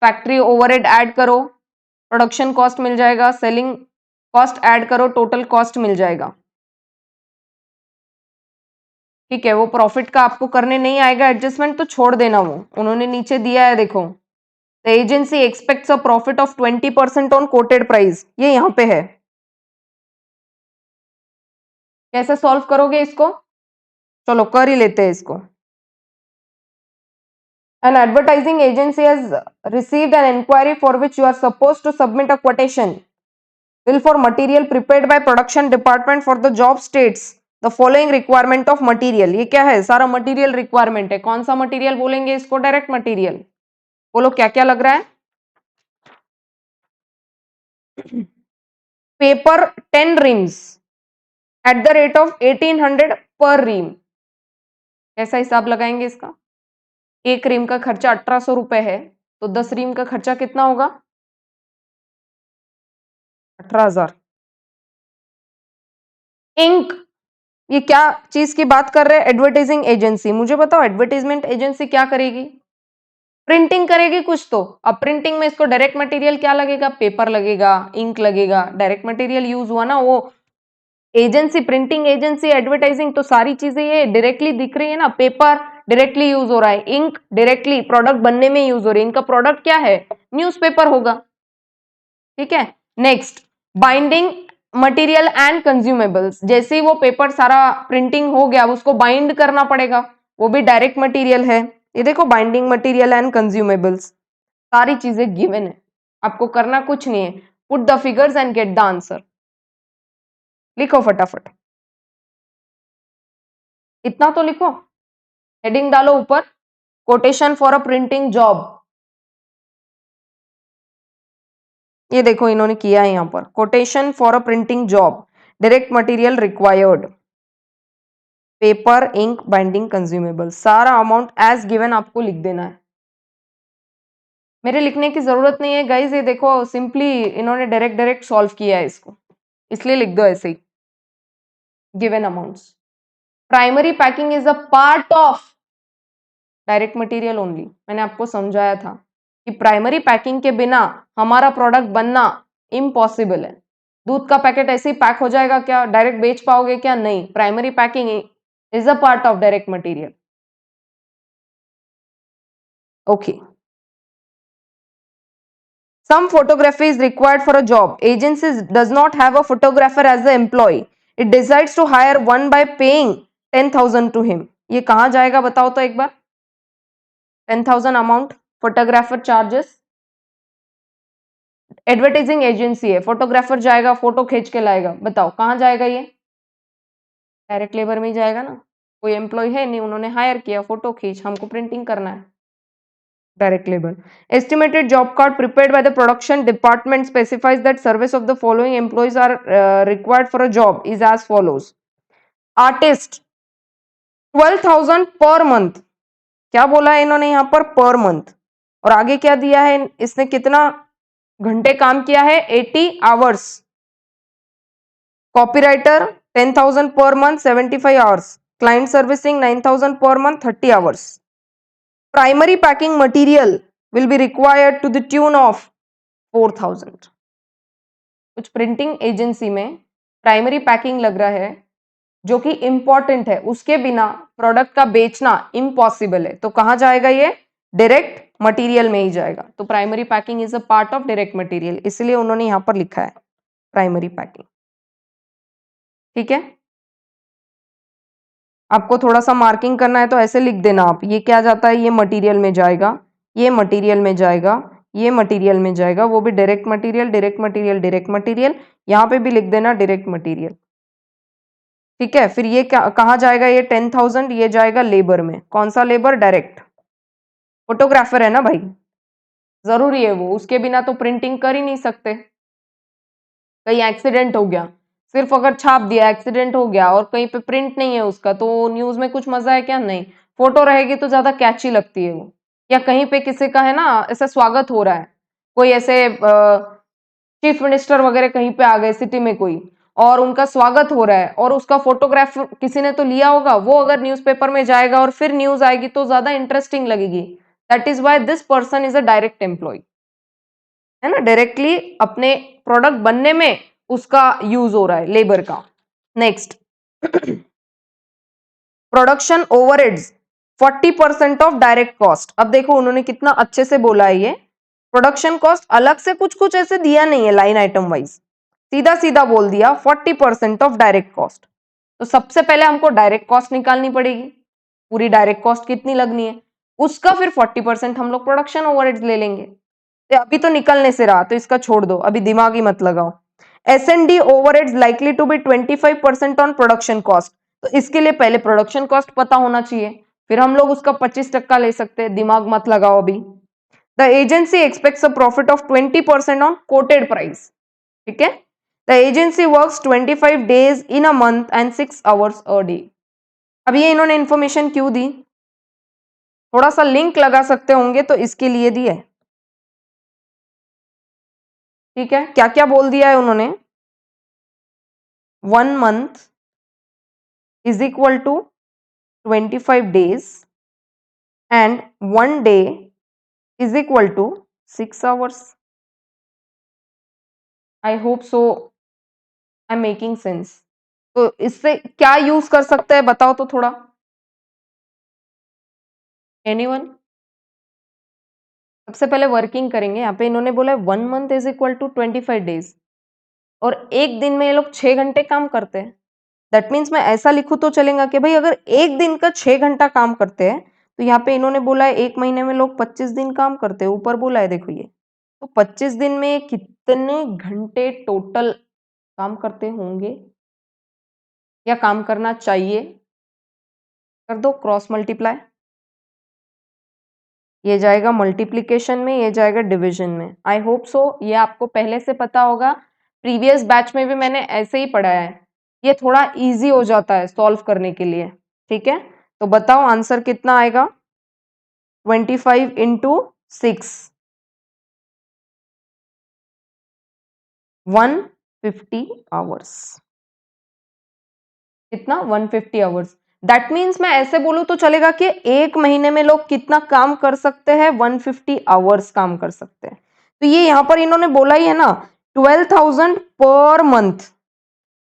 फैक्ट्री ओवरहेड ऐड करो, प्रोडक्शन कॉस्ट मिल जाएगा, सेलिंग कॉस्ट ऐड करो, टोटल कॉस्ट मिल जाएगा। ठीक है, वो प्रॉफिट का आपको करने नहीं आएगा एडजस्टमेंट तो छोड़ देना, वो उन्होंने नीचे दिया है देखो, the agency aspects a profit of 20% on coated price, ये यहाँ पे है। कैसे सॉल्व करोगे इसको? चलो कर ही लेते हैं इसको। An advertising agency has received an inquiry for which you are supposed to submit a quotation bill for material prepared by production department for the job states the following requirement of material। ये क्या है? सारा material requirement है। कौन सा material बोलेंगे इसको? Direct material. बोलो क्या क्या लग रहा है? Paper 10 reams at the rate of 1800 per ream। कैसा हिसाब लगाएंगे इसका? एक रीम का खर्चा 1800 रुपए है, तो 10 रीम का खर्चा कितना होगा? 18,000। इंक, ये क्या चीज की बात कर रहे हैं? Advertising agency. मुझे बताओ एडवर्टाइजमेंट एजेंसी क्या करेगी? प्रिंटिंग करेगी कुछ तो। अब प्रिंटिंग में इसको डायरेक्ट मटेरियल क्या लगेगा? पेपर लगेगा, इंक लगेगा, डायरेक्ट मटेरियल यूज हुआ ना। वो एजेंसी, प्रिंटिंग एजेंसी, एडवर्टाइजिंग, तो सारी चीजें ये डायरेक्टली दिख रही है ना। पेपर डायरेक्टली यूज हो रहा है, इंक डायरेक्टली प्रोडक्ट बनने में यूज हो रही है। इनका प्रोडक्ट क्या है? न्यूज़पेपर होगा। ठीक है, next binding material and consumables. जैसे ही वो पेपर सारा प्रिंटिंग हो गया, उसको बाइंड करना पड़ेगा, वो भी डायरेक्ट मटेरियल है। ये देखो बाइंडिंग मटेरियल एंड कंज्यूमेबल्स, सारी चीजें गिवन है, आपको करना कुछ नहीं है। Put the figures and get the answer. लिखो फटाफट, इतना तो लिखो। हेडिंग डालो ऊपर, quotation for a printing job. ये देखो इन्होंने किया है यहां पर, quotation for a printing job, direct material required, paper, ink, binding, consumable, सारा अमाउंट एज गिवन आपको लिख देना है। मेरे लिखने की जरूरत नहीं है गाइज, ये देखो सिंपली इन्होंने डायरेक्ट डायरेक्ट सॉल्व किया है इसको, इसलिए लिख दो ऐसे ही, given amounts. Primary packing is a part of direct material only. मैंने आपको समझाया था कि प्राइमरी पैकिंग के बिना हमारा प्रोडक्ट बनना इम्पॉसिबल है। दूध का पैकेट ऐसे ही पैक हो जाएगा क्या? डायरेक्ट बेच पाओगे क्या? नहीं, primary packing is a part of direct material. Okay, some photography is required for a job. Agency does not have a photographer as the employee. It decides to hire one by paying 10,000 to him. ये कहाँ जाएगा बताओ तो एक बार? 10,000 amount photographer charges. Advertising agency है, photographer जाएगा, photo खींच के लाएगा, बताओ कहाँ जाएगा ये? डायरेक्ट लेबर में ही जाएगा ना। कोई एम्प्लॉय है नहीं, उन्होंने हायर किया, फोटो खींच, हमको प्रिंटिंग करना है, direct labour. Estimated job card prepared by the production department specifies that service of the following employees are required for a job is as follows. Artist 12,000 per month. क्या बोला है इन्होंने यहाँ पर? Per month. और आगे क्या दिया है इसने? कितना घंटे काम किया है? 80 hours. Copywriter 10,000 per month, 75 hours. Client servicing 9,000 per month, 30 hours. Primary packing material will be required to the tune of 4,000। कुछ प्रिंटिंग एजेंसी में प्राइमरी पैकिंग लग रहा है जो कि इंपॉर्टेंट है, उसके बिना प्रोडक्ट का बेचना इम्पॉसिबल है। तो कहां जाएगा ये? डायरेक्ट मटेरियल में ही जाएगा। तो primary packing is a part of direct material, इसलिए उन्होंने यहां पर लिखा है प्राइमरी पैकिंग। ठीक है, आपको थोड़ा सा मार्किंग करना है तो ऐसे लिख देना आप, ये क्या जाता है? ये मटेरियल में जाएगा, ये मटेरियल में जाएगा, ये मटेरियल में जाएगा, वो भी direct material, direct material, direct material. यहाँ पे भी लिख देना डायरेक्ट मटेरियल। ठीक है, फिर ये क्या कहाँ जाएगा? ये 10,000 ये जाएगा लेबर में। कौन सा लेबर? डायरेक्ट। फोटोग्राफर है ना भाई, जरूरी है वो, उसके बिना तो प्रिंटिंग कर ही नहीं सकते। कहीं एक्सीडेंट हो गया, सिर्फ अगर छाप दिया, एक्सीडेंट हो गया और कहीं पे प्रिंट नहीं है उसका, तो न्यूज में कुछ मजा है क्या? नहीं। फोटो रहेगी तो ज्यादा कैची लगती है वो। या कहीं पे किसी का है ना ऐसा स्वागत हो रहा है, कोई ऐसे चीफ मिनिस्टर वगैरह कहीं पे आ गए सिटी में कोई, और उनका स्वागत हो रहा है और उसका फोटोग्राफ किसी ने तो लिया होगा, वो अगर न्यूज़पेपर में जाएगा और फिर न्यूज आएगी तो ज्यादा इंटरेस्टिंग लगेगी। That is why this person is a direct employ, है ना, डायरेक्टली अपने प्रोडक्ट बनने में उसका यूज हो रहा है लेबर का। Next, production overheads 40% of direct cost. अब देखो उन्होंने कितना अच्छे से बोला है, ये प्रोडक्शन कॉस्ट अलग से कुछ कुछ ऐसे दिया नहीं है लाइन आइटम वाइज, सीधा सीधा बोल दिया 40% ऑफ डायरेक्ट कॉस्ट। तो सबसे पहले हमको डायरेक्ट कॉस्ट निकालनी पड़ेगी, पूरी डायरेक्ट कॉस्ट कितनी लगनी है, उसका फिर 40% हम लोग प्रोडक्शन ओवरहेड्स ले लेंगे। तो अभी तो निकलने से रहा तो इसका छोड़ दो, अभी दिमाग ही मत लगाओ। S&D overheads likely to be 25% on production cost. तो इसके लिए पहले प्रोडक्शन कॉस्ट पता होना चाहिए, फिर हम लोग उसका 25% ले सकते हैं, दिमाग मत लगाओ अभी। The agency aspects a profit of 20% on coated price, ठीक है। The agency works 25 days in a month and 6 hours a day. अब ये इन्होंने इंफॉर्मेशन क्यों दी, थोड़ा सा लिंक लगा सकते होंगे तो इसके लिए दी है, ठीक है। क्या क्या बोल दिया है उन्होंने, 1 month is equal to 25 days and 1 day is equal to 6 hours. I hope so I'm making sense. तो इससे क्या यूज कर सकते हैं बताओ तो थोड़ा, एनीवन। सबसे पहले वर्किंग करेंगे, यहाँ पे इन्होंने बोला है 1 month is equal to 25 days और एक दिन में ये लोग 6 घंटे काम करते हैं। दैट मीन्स मैं ऐसा लिखूं तो चलेगा कि भाई अगर एक दिन का 6 घंटा काम करते हैं तो यहाँ पे इन्होंने बोला है एक महीने में लोग 25 दिन काम करते हैं, ऊपर बोला है देखो ये, तो 25 दिन में कितने घंटे टोटल काम करते होंगे या काम करना चाहिए, कर दो क्रॉस मल्टीप्लाई, ये जाएगा मल्टीप्लीकेशन में, ये जाएगा डिवीजन में। आई होप सो ये आपको पहले से पता होगा, प्रीवियस बैच में भी मैंने ऐसे ही पढ़ाया है, ये थोड़ा इजी हो जाता है सॉल्व करने के लिए, ठीक है। तो बताओ आंसर कितना आएगा, 25 इंटू 6, 150 आवर्स। कितना, 150 आवर्स। दैट मीन्स मैं ऐसे बोलूं तो चलेगा कि एक महीने में लोग कितना काम कर सकते हैं, 150 आवर्स काम कर सकते हैं। तो ये यहां पर इन्होंने बोला ही है ना 12,000 पर मंथ।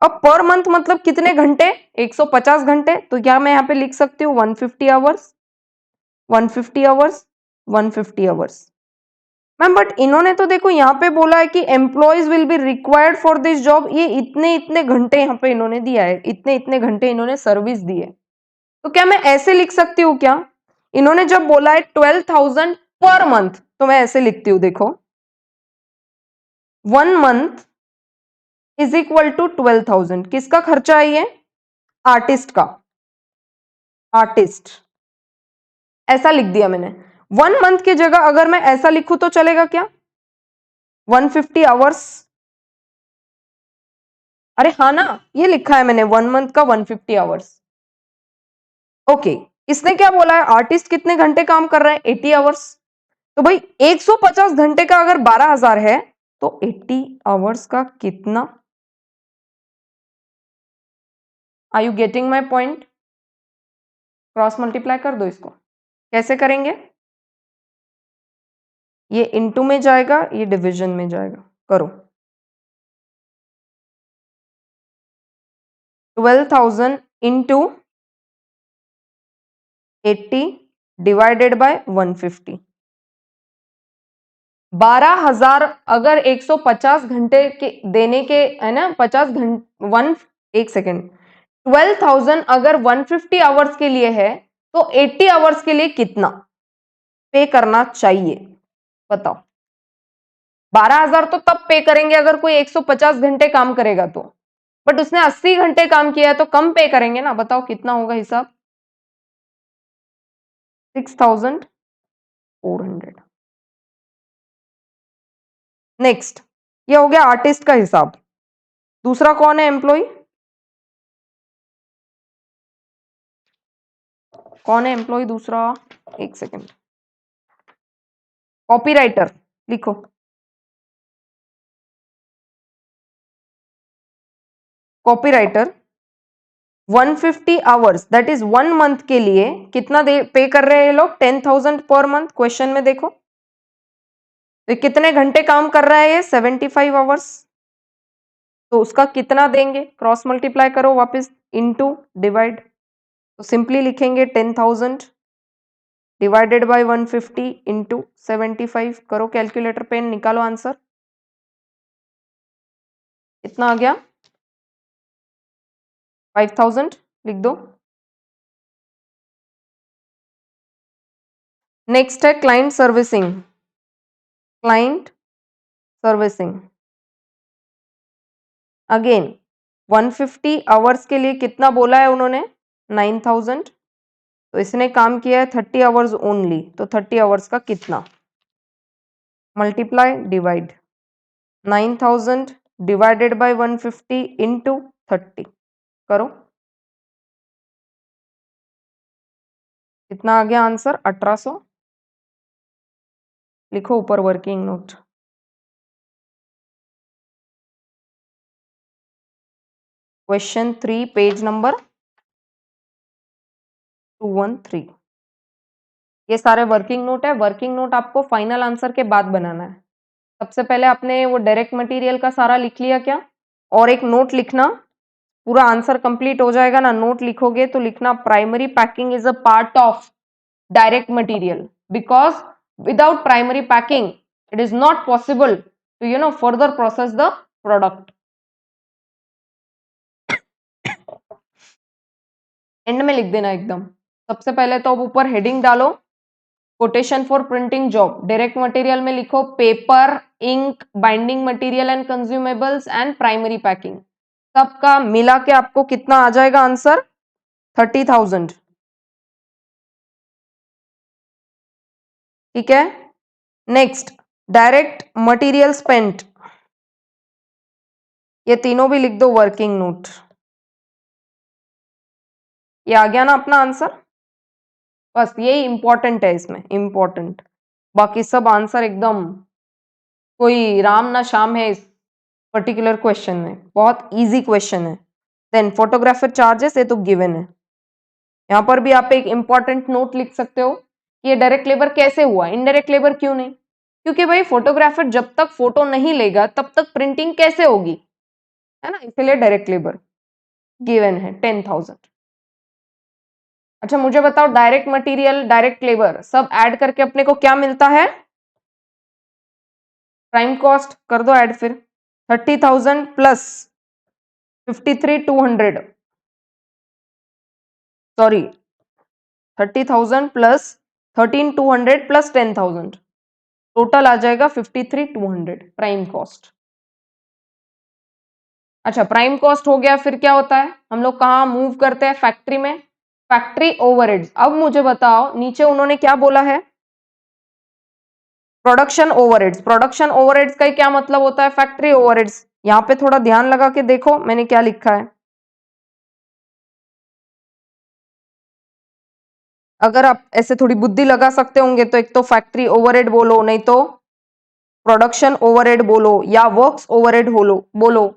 अब पर मंथ मतलब कितने घंटे, 150 घंटे। तो क्या मैं यहाँ पे लिख सकती हूँ 150 hours, 150 hours, 150 hours. Ma'am but इन्होंने तो देखो यहाँ पे बोला है कि employees will be required for this job, ये इतने इतने घंटे यहाँ पे इन्होंने दिया है, इतने इतने घंटे इन्होंने सर्विस दी है। तो क्या मैं ऐसे लिख सकती हूँ क्या, इन्होंने जब बोला है 12,000 पर मंथ तो मैं ऐसे लिखती हूँ देखो, 1 month इज इक्वल टू 12,000। किसका खर्चा है ये, आर्टिस्ट का, आर्टिस्ट, ऐसा लिख दिया मैंने। 1 month की जगह अगर मैं ऐसा लिखूं तो चलेगा क्या, 150 आवर्स। अरे हाँ ना, ये लिखा है मैंने 1 month का 150 आवर्स। ओके, इसने क्या बोला है, आर्टिस्ट कितने घंटे काम कर रहे हैं, 80 आवर्स। तो भाई 150 घंटे का अगर 12,000 है तो 80 आवर्स का कितना, are you getting my point. Cross multiply कर दो इसको, कैसे करेंगे, ये इनटू में जाएगा, ये डिवीजन में जाएगा, करो। 12,000 इंटू 80 डिवाइडेड बाय 150। 12,000 अगर 150 घंटे के देने के है ना, 50 घंटे वन, एक सेकेंड, 12,000 अगर 150 आवर्स के लिए है तो 80 आवर्स के लिए कितना पे करना चाहिए, बताओ। 12,000 तो तब पे करेंगे अगर कोई 150 घंटे काम करेगा तो, बट उसने 80 घंटे काम किया है तो कम पे करेंगे ना, बताओ कितना होगा हिसाब, 6,400। नेक्स्ट, ये हो गया आर्टिस्ट का हिसाब। दूसरा कौन है एम्प्लॉय, कौन है एम्प्लॉय दूसरा, एक सेकेंड, कॉपीराइटर लिखो। Copywriter 150 hours that is 1 month के लिए कितना दे पे कर रहे हैं ये लोग? 10,000 पर मंथ। क्वेश्चन में देखो तो कितने घंटे काम कर रहा है ये? 75 आवर्स। तो उसका कितना देंगे? क्रॉस मल्टीप्लाई करो वापस, इनटू डिवाइड। तो सिंपली लिखेंगे 10,000 डिवाइडेड बाय 150 इंटू 75। करो कैलकुलेटर, पेन निकालो आंसर। कितना आ गया? 5000 लिख दो। नेक्स्ट है client servicing. Client servicing again 150 hours के लिए कितना बोला है उन्होंने? 9000। तो इसने काम किया है 30 आवर्स ओनली, तो 30 आवर्स का कितना? Multiply divide 9000 divided by 150 into 30। करो, कितना आ गया आंसर? 1800। लिखो ऊपर working note. Question 3 page number 213। ये सारे वर्किंग नोट है। वर्किंग नोट आपको फाइनल आंसर के बाद बनाना है। सबसे पहले आपने वो डायरेक्ट मटेरियल का सारा लिख लिया क्या? और एक नोट लिखना, पूरा आंसर कंप्लीट हो जाएगा ना, नोट लिखोगे तो लिखना primary packing is a part of direct material because without primary packing it is not possible to further process the product. End में लिख देना एकदम। सबसे पहले तो अब ऊपर हेडिंग डालो, quotation for printing job. Direct material में लिखो paper, ink, binding material and consumables and primary packing. सबका मिला के आपको कितना आ जाएगा आंसर? 30,000। ठीक है। नेक्स्ट डायरेक्ट मटेरियल स्पेंट, ये तीनों भी लिख दो वर्किंग नोट। ये आ गया ना अपना आंसर? बस यही इंपॉर्टेंट है इसमें, इंपॉर्टेंट। बाकी सब आंसर एकदम कोई राम ना शाम है इस पर्टिकुलर क्वेश्चन में, बहुत इजी क्वेश्चन है। देन फोटोग्राफर चार्जेस, ये तो गिवन है। यहां पर भी आप एक इंपॉर्टेंट नोट लिख सकते हो कि ये डायरेक्ट लेबर कैसे हुआ, इनडायरेक्ट लेबर क्यों नहीं? क्योंकि भाई फोटोग्राफर जब तक फोटो नहीं लेगा तब तक प्रिंटिंग कैसे होगी, है ना, इसलिए डायरेक्ट लेबर गिवन है 10,000। अच्छा मुझे बताओ, डायरेक्ट मटेरियल, डायरेक्ट लेबर सब ऐड करके अपने को क्या मिलता है? प्राइम कॉस्ट कर दो ऐड फिर। 30,000 plus 53,200, sorry 30,000 plus 13,200 plus 10,000, total आ जाएगा 53,200 प्राइम कॉस्ट। अच्छा प्राइम कॉस्ट हो गया, फिर क्या होता है? हम लोग कहाँ मूव करते हैं? फैक्ट्री में। Factory overheads. अब मुझे बताओ नीचे उन्होंने क्या बोला है? Production overheads. प्रोडक्शन ओवरहेड्स का क्या मतलब होता है? Factory overheads. यहां पे थोड़ा ध्यान लगा के देखो मैंने क्या लिखा है। अगर आप ऐसे थोड़ी बुद्धि लगा सकते होंगे तो एक तो फैक्ट्री ओवरहेड बोलो, नहीं तो प्रोडक्शन ओवरहेड बोलो, या वर्क्स ओवरहेड बोलो।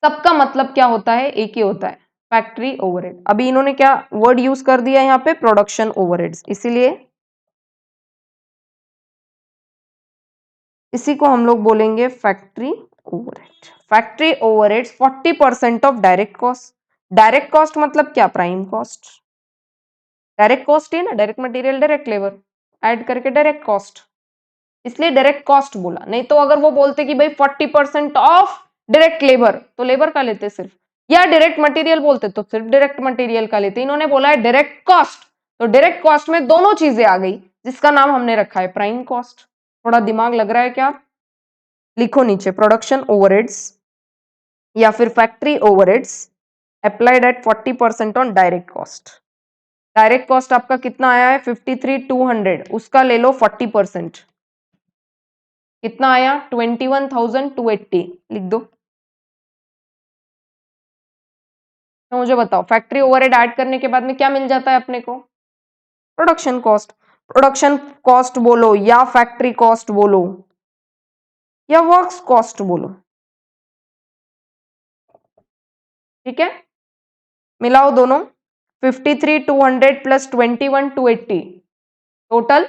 सबका मतलब क्या होता है? एक ही होता है, फैक्ट्री ओवरहेड। अभी इन्होंने क्या वर्ड यूज कर दिया यहाँ पे? Production overheads. इसीलिए इसी को हम लोग बोलेंगे factory overhead. Factory overheads 40% of direct cost. Direct cost मतलब क्या? Prime cost. डायरेक्ट कॉस्ट ही ना, direct material, direct labour add करके डायरेक्ट कॉस्ट, इसलिए डायरेक्ट कॉस्ट बोला। नहीं तो अगर वो बोलते कि भाई 40% ऑफ डायरेक्ट लेबर, तो लेबर का लेते सिर्फ, या डायरेक्ट मटेरियल बोलते तो सिर्फ डायरेक्ट मटेरियल का लेते। इन्होंने बोला है डायरेक्ट कॉस्ट, तो डायरेक्ट कॉस्ट में दोनों चीजें आ गई, जिसका नाम हमने रखा है प्राइम कॉस्ट। थोड़ा दिमाग लग रहा है क्या? लिखो नीचे प्रोडक्शन ओवरहेड्स या फिर factory overheads applied at 40% on direct cost. Direct cost आपका कितना आया है? 53,200, उसका ले लो 40%, कितना आया? 21,280 लिख दो। तो मुझे बताओ फैक्ट्री ओवरहेड ऐड करने के बाद में क्या मिल जाता है अपने को? Production cost. प्रोडक्शन कॉस्ट बोलो या फैक्ट्री कॉस्ट बोलो या वर्क्स कॉस्ट बोलो, ठीक है, मिलाओ दोनों, 53,200 प्लस 21,280 टोटल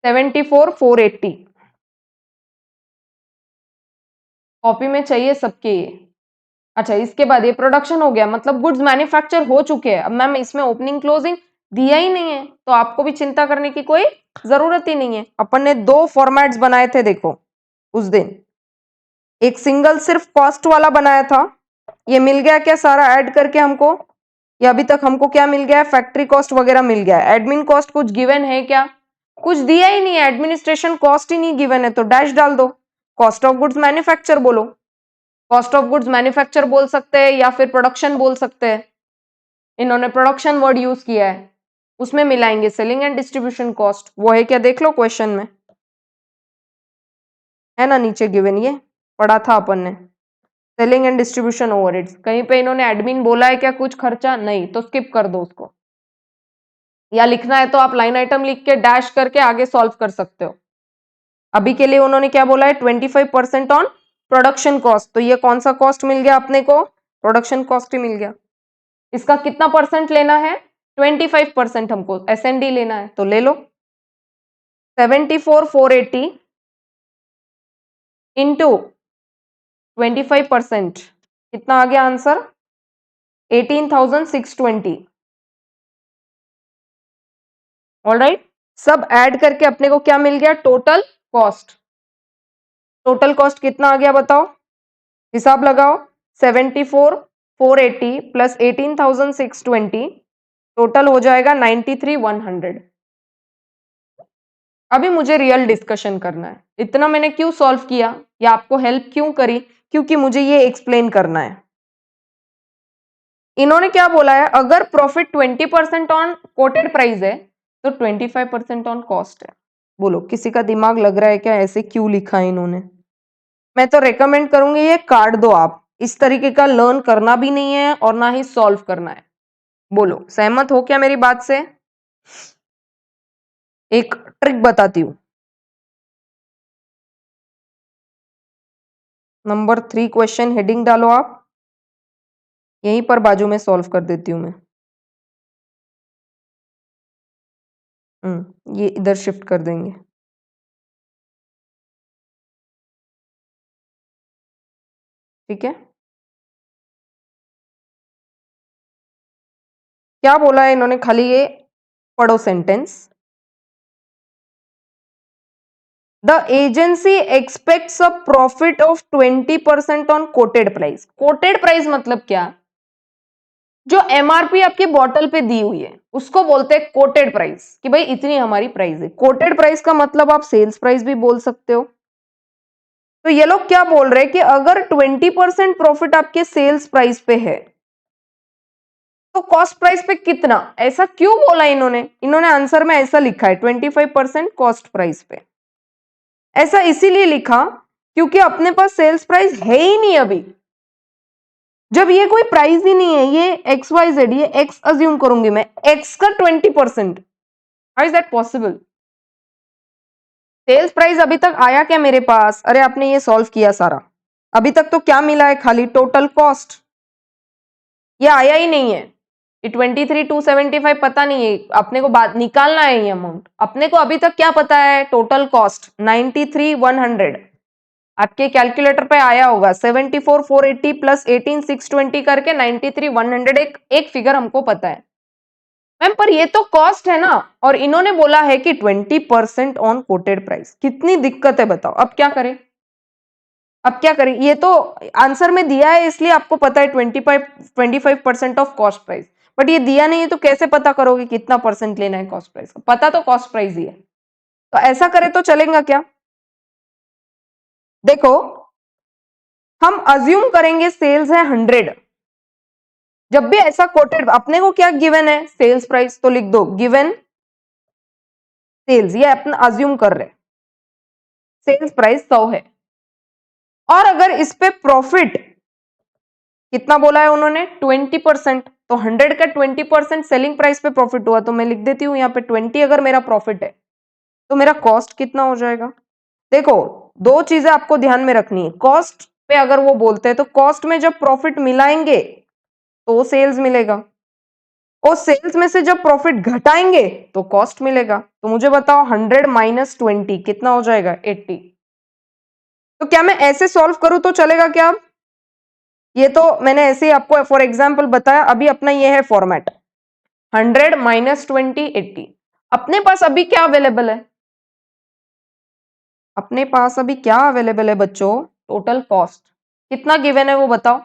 74,480। कॉपी में चाहिए सबके ये। अच्छा, इसके बाद ये प्रोडक्शन हो गया, मतलब गुड्स मैन्युफैक्चर हो चुके हैं। अब मैम इसमें ओपनिंग क्लोजिंग दिया ही नहीं है, तो आपको भी चिंता करने की कोई जरूरत ही नहीं है। अपन ने दो फॉर्मेट्स बनाए थे देखो उस दिन, एक सिंगल सिर्फ कॉस्ट वाला बनाया था, ये मिल गया क्या सारा ऐड करके हमको? ये अभी तक हमको क्या मिल गया है? फैक्ट्री कॉस्ट वगैरह मिल गया है। एडमिन कॉस्ट कुछ गिवन है क्या? कुछ दिया ही नहीं है, एडमिनिस्ट्रेशन कॉस्ट ही नहीं गिवन है, तो डैश डाल दो, कॉस्ट ऑफ गुड्स मैन्युफैक्चर बोलो। कॉस्ट ऑफ गुड्स मैन्युफैक्चर बोल सकते हैं या फिर प्रोडक्शन बोल सकते हैं, इन्होंने प्रोडक्शन वर्ड यूज किया है। उसमें मिलाएंगे सेलिंग एंड डिस्ट्रीब्यूशन कॉस्ट, वो है क्या देख लो क्वेश्चन में, है ना नीचे गिवन, ये पढ़ा था अपन ने, सेलिंग एंड डिस्ट्रीब्यूशन ओवरहेड्स। कहीं पे इन्होंने एडमिन बोला है क्या कुछ खर्चा? नहीं, तो स्किप कर दो उसको, या लिखना है तो आप लाइन आइटम लिख के डैश करके आगे सॉल्व कर सकते हो। अभी के लिए उन्होंने क्या बोला है? 25% ऑन प्रोडक्शन कॉस्ट, तो ये कौन सा कॉस्ट मिल गया अपने को? प्रोडक्शन कॉस्ट ही मिल गया। इसका कितना परसेंट लेना है? 25% हमको एसएनडी लेना है, तो ले लो 74,480 इंटू 25%, कितना आ गया आंसर? 18,620। ऑलराइट, सब ऐड करके अपने को क्या मिल गया? Total cost. टोटल कॉस्ट कितना आ गया बताओ, हिसाब लगाओ, 74,480 प्लस 18,620, टोटल हो जाएगा 93,100। अभी मुझे रियल डिस्कशन करना है। इतना मैंने क्यों सॉल्व किया या आपको हेल्प क्यों करी? क्योंकि मुझे ये एक्सप्लेन करना है। इन्होंने क्या बोला है? अगर प्रॉफिट 20% ऑन कोटेड प्राइस है तो 25% ऑन कॉस्ट है। बोलो किसी का दिमाग लग रहा है क्या? ऐसे क्यों लिखा है इन्होंने? मैं तो रेकमेंड करूंगी ये काट दो आप, इस तरीके का लर्न करना भी नहीं है और ना ही सॉल्व करना है। बोलो सहमत हो क्या मेरी बात से? एक ट्रिक बताती हूं, नंबर 3 क्वेश्चन हेडिंग डालो आप, यहीं पर बाजू में सॉल्व कर देती हूं मैं। ये इधर शिफ्ट कर देंगे। ठीक है, क्या बोला है इन्होंने? खाली ये पढ़ो sentence, the agency aspects a profit of 20% on coated price. Coated price मतलब क्या? जो एमआरपी आपकी बॉटल पे दी हुई है उसको बोलते हैं कोटेड प्राइस, कि भाई इतनी हमारी प्राइस है। कोटेड प्राइस का मतलब आप सेल्स प्राइस भी बोल सकते हो। तो ये लोग क्या बोल रहे हैं कि अगर 20% प्रॉफिट आपके सेल्स प्राइस पे है तो कॉस्ट प्राइस पे कितना? ऐसा क्यों बोला इन्होंने? इन्होंने आंसर में ऐसा लिखा है 25% कॉस्ट प्राइस पे। ऐसा इसीलिए लिखा क्योंकि अपने पास सेल्स प्राइस है ही नहीं अभी। जब ये कोई प्राइस ही नहीं है, ये एक्स वाई जेड, ये एक्स अज्यूम करूंगी मैं, एक्स का 20%, how is that possible? Sales price अभी तक आया क्या मेरे पास? अरे आपने ये सॉल्व किया सारा, अभी तक तो क्या मिला है? खाली टोटल कॉस्ट, ये आया ही नहीं है। ये 23,275 पता नहीं है, अपने को बात निकालना है ये अमाउंट। अपने को अभी तक क्या पता है? टोटल कॉस्ट 93,100, आपके कैलकुलेटर पे आया होगा 74,480 प्लस 18,620 करके 93,100, एक फिगर हमको पता है मैम, पर ये तो कॉस्ट है ना, और इन्होंने बोला है कि 20% ऑन कोटेड प्राइस। कितनी दिक्कत है बताओ, अब क्या करें? अब क्या करें? ये तो आंसर में दिया है इसलिए आपको पता है 25% ऑफ कॉस्ट प्राइस, बट ये दिया नहीं है तो कैसे पता करोगे कितना परसेंट लेना है कॉस्ट प्राइस का? पता तो कॉस्ट प्राइस ही है। तो ऐसा करें तो चलेगा क्या? देखो, हम अज्यूम करेंगे सेल्स है 100। जब भी ऐसा कोटेड, अपने को क्या गिवन है? सेल्स प्राइस, तो लिख दो गिवन सेल्स, ये अपना अज्यूम कर रहे, सेल्स प्राइस 100 है। और अगर इस पे प्रॉफिट कितना बोला है उन्होंने? 20%, तो 100 का 20% सेलिंग प्राइस पे प्रॉफिट हुआ, तो मैं लिख देती हूं यहाँ पे 20 अगर मेरा प्रॉफिट है तो मेरा कॉस्ट कितना हो जाएगा? देखो, दो चीजें आपको ध्यान में रखनी है। कॉस्ट पे अगर वो बोलते हैं तो कॉस्ट में जब प्रॉफिट मिलाएंगे तो सेल्स मिलेगा, और सेल्स में से जब प्रॉफिट घटाएंगे तो कॉस्ट मिलेगा। तो मुझे बताओ 100 माइनस 20 कितना हो जाएगा? 80। तो क्या मैं ऐसे सॉल्व करूं तो चलेगा क्या? ये तो मैंने ऐसे ही आपको फॉर एग्जाम्पल बताया, अभी अपना ये है फॉर्मेट 100 माइनस 20 80। अपने पास अभी क्या अवेलेबल है? अपने पास अभी क्या अवेलेबल है बच्चों? टोटल कॉस्ट कितना गिवन है वो बताओ,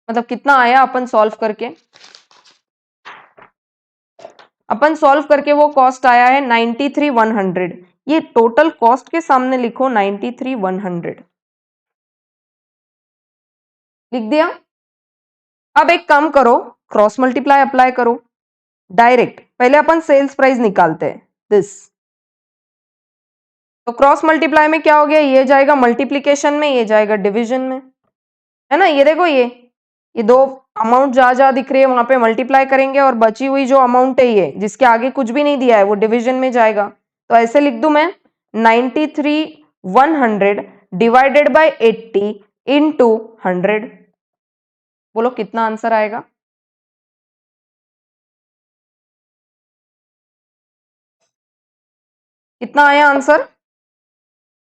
मतलब कितना आया अपन सॉल्व करके? अपन सॉल्व करके वो कॉस्ट आया है 93,100। ये टोटल कॉस्ट के सामने लिखो 93,100, लिख दिया। अब एक काम करो, क्रॉस मल्टीप्लाई अप्लाई करो डायरेक्ट। पहले अपन सेल्स प्राइस निकालते हैं, दिस। तो क्रॉस मल्टीप्लाई में क्या हो गया? ये जाएगा मल्टीप्लीकेशन में, ये जाएगा डिवीजन में, है ना? ये देखो, ये दो अमाउंट जहां जहां दिख रही है वहां पे मल्टीप्लाई करेंगे, और बची हुई जो अमाउंट है ये जिसके आगे कुछ भी नहीं दिया है वो डिवीजन में जाएगा। तो ऐसे लिख दूं मैं 93,100 डिवाइडेड बाय 80 इंटू 100। बोलो कितना आंसर आएगा? कितना आया आंसर?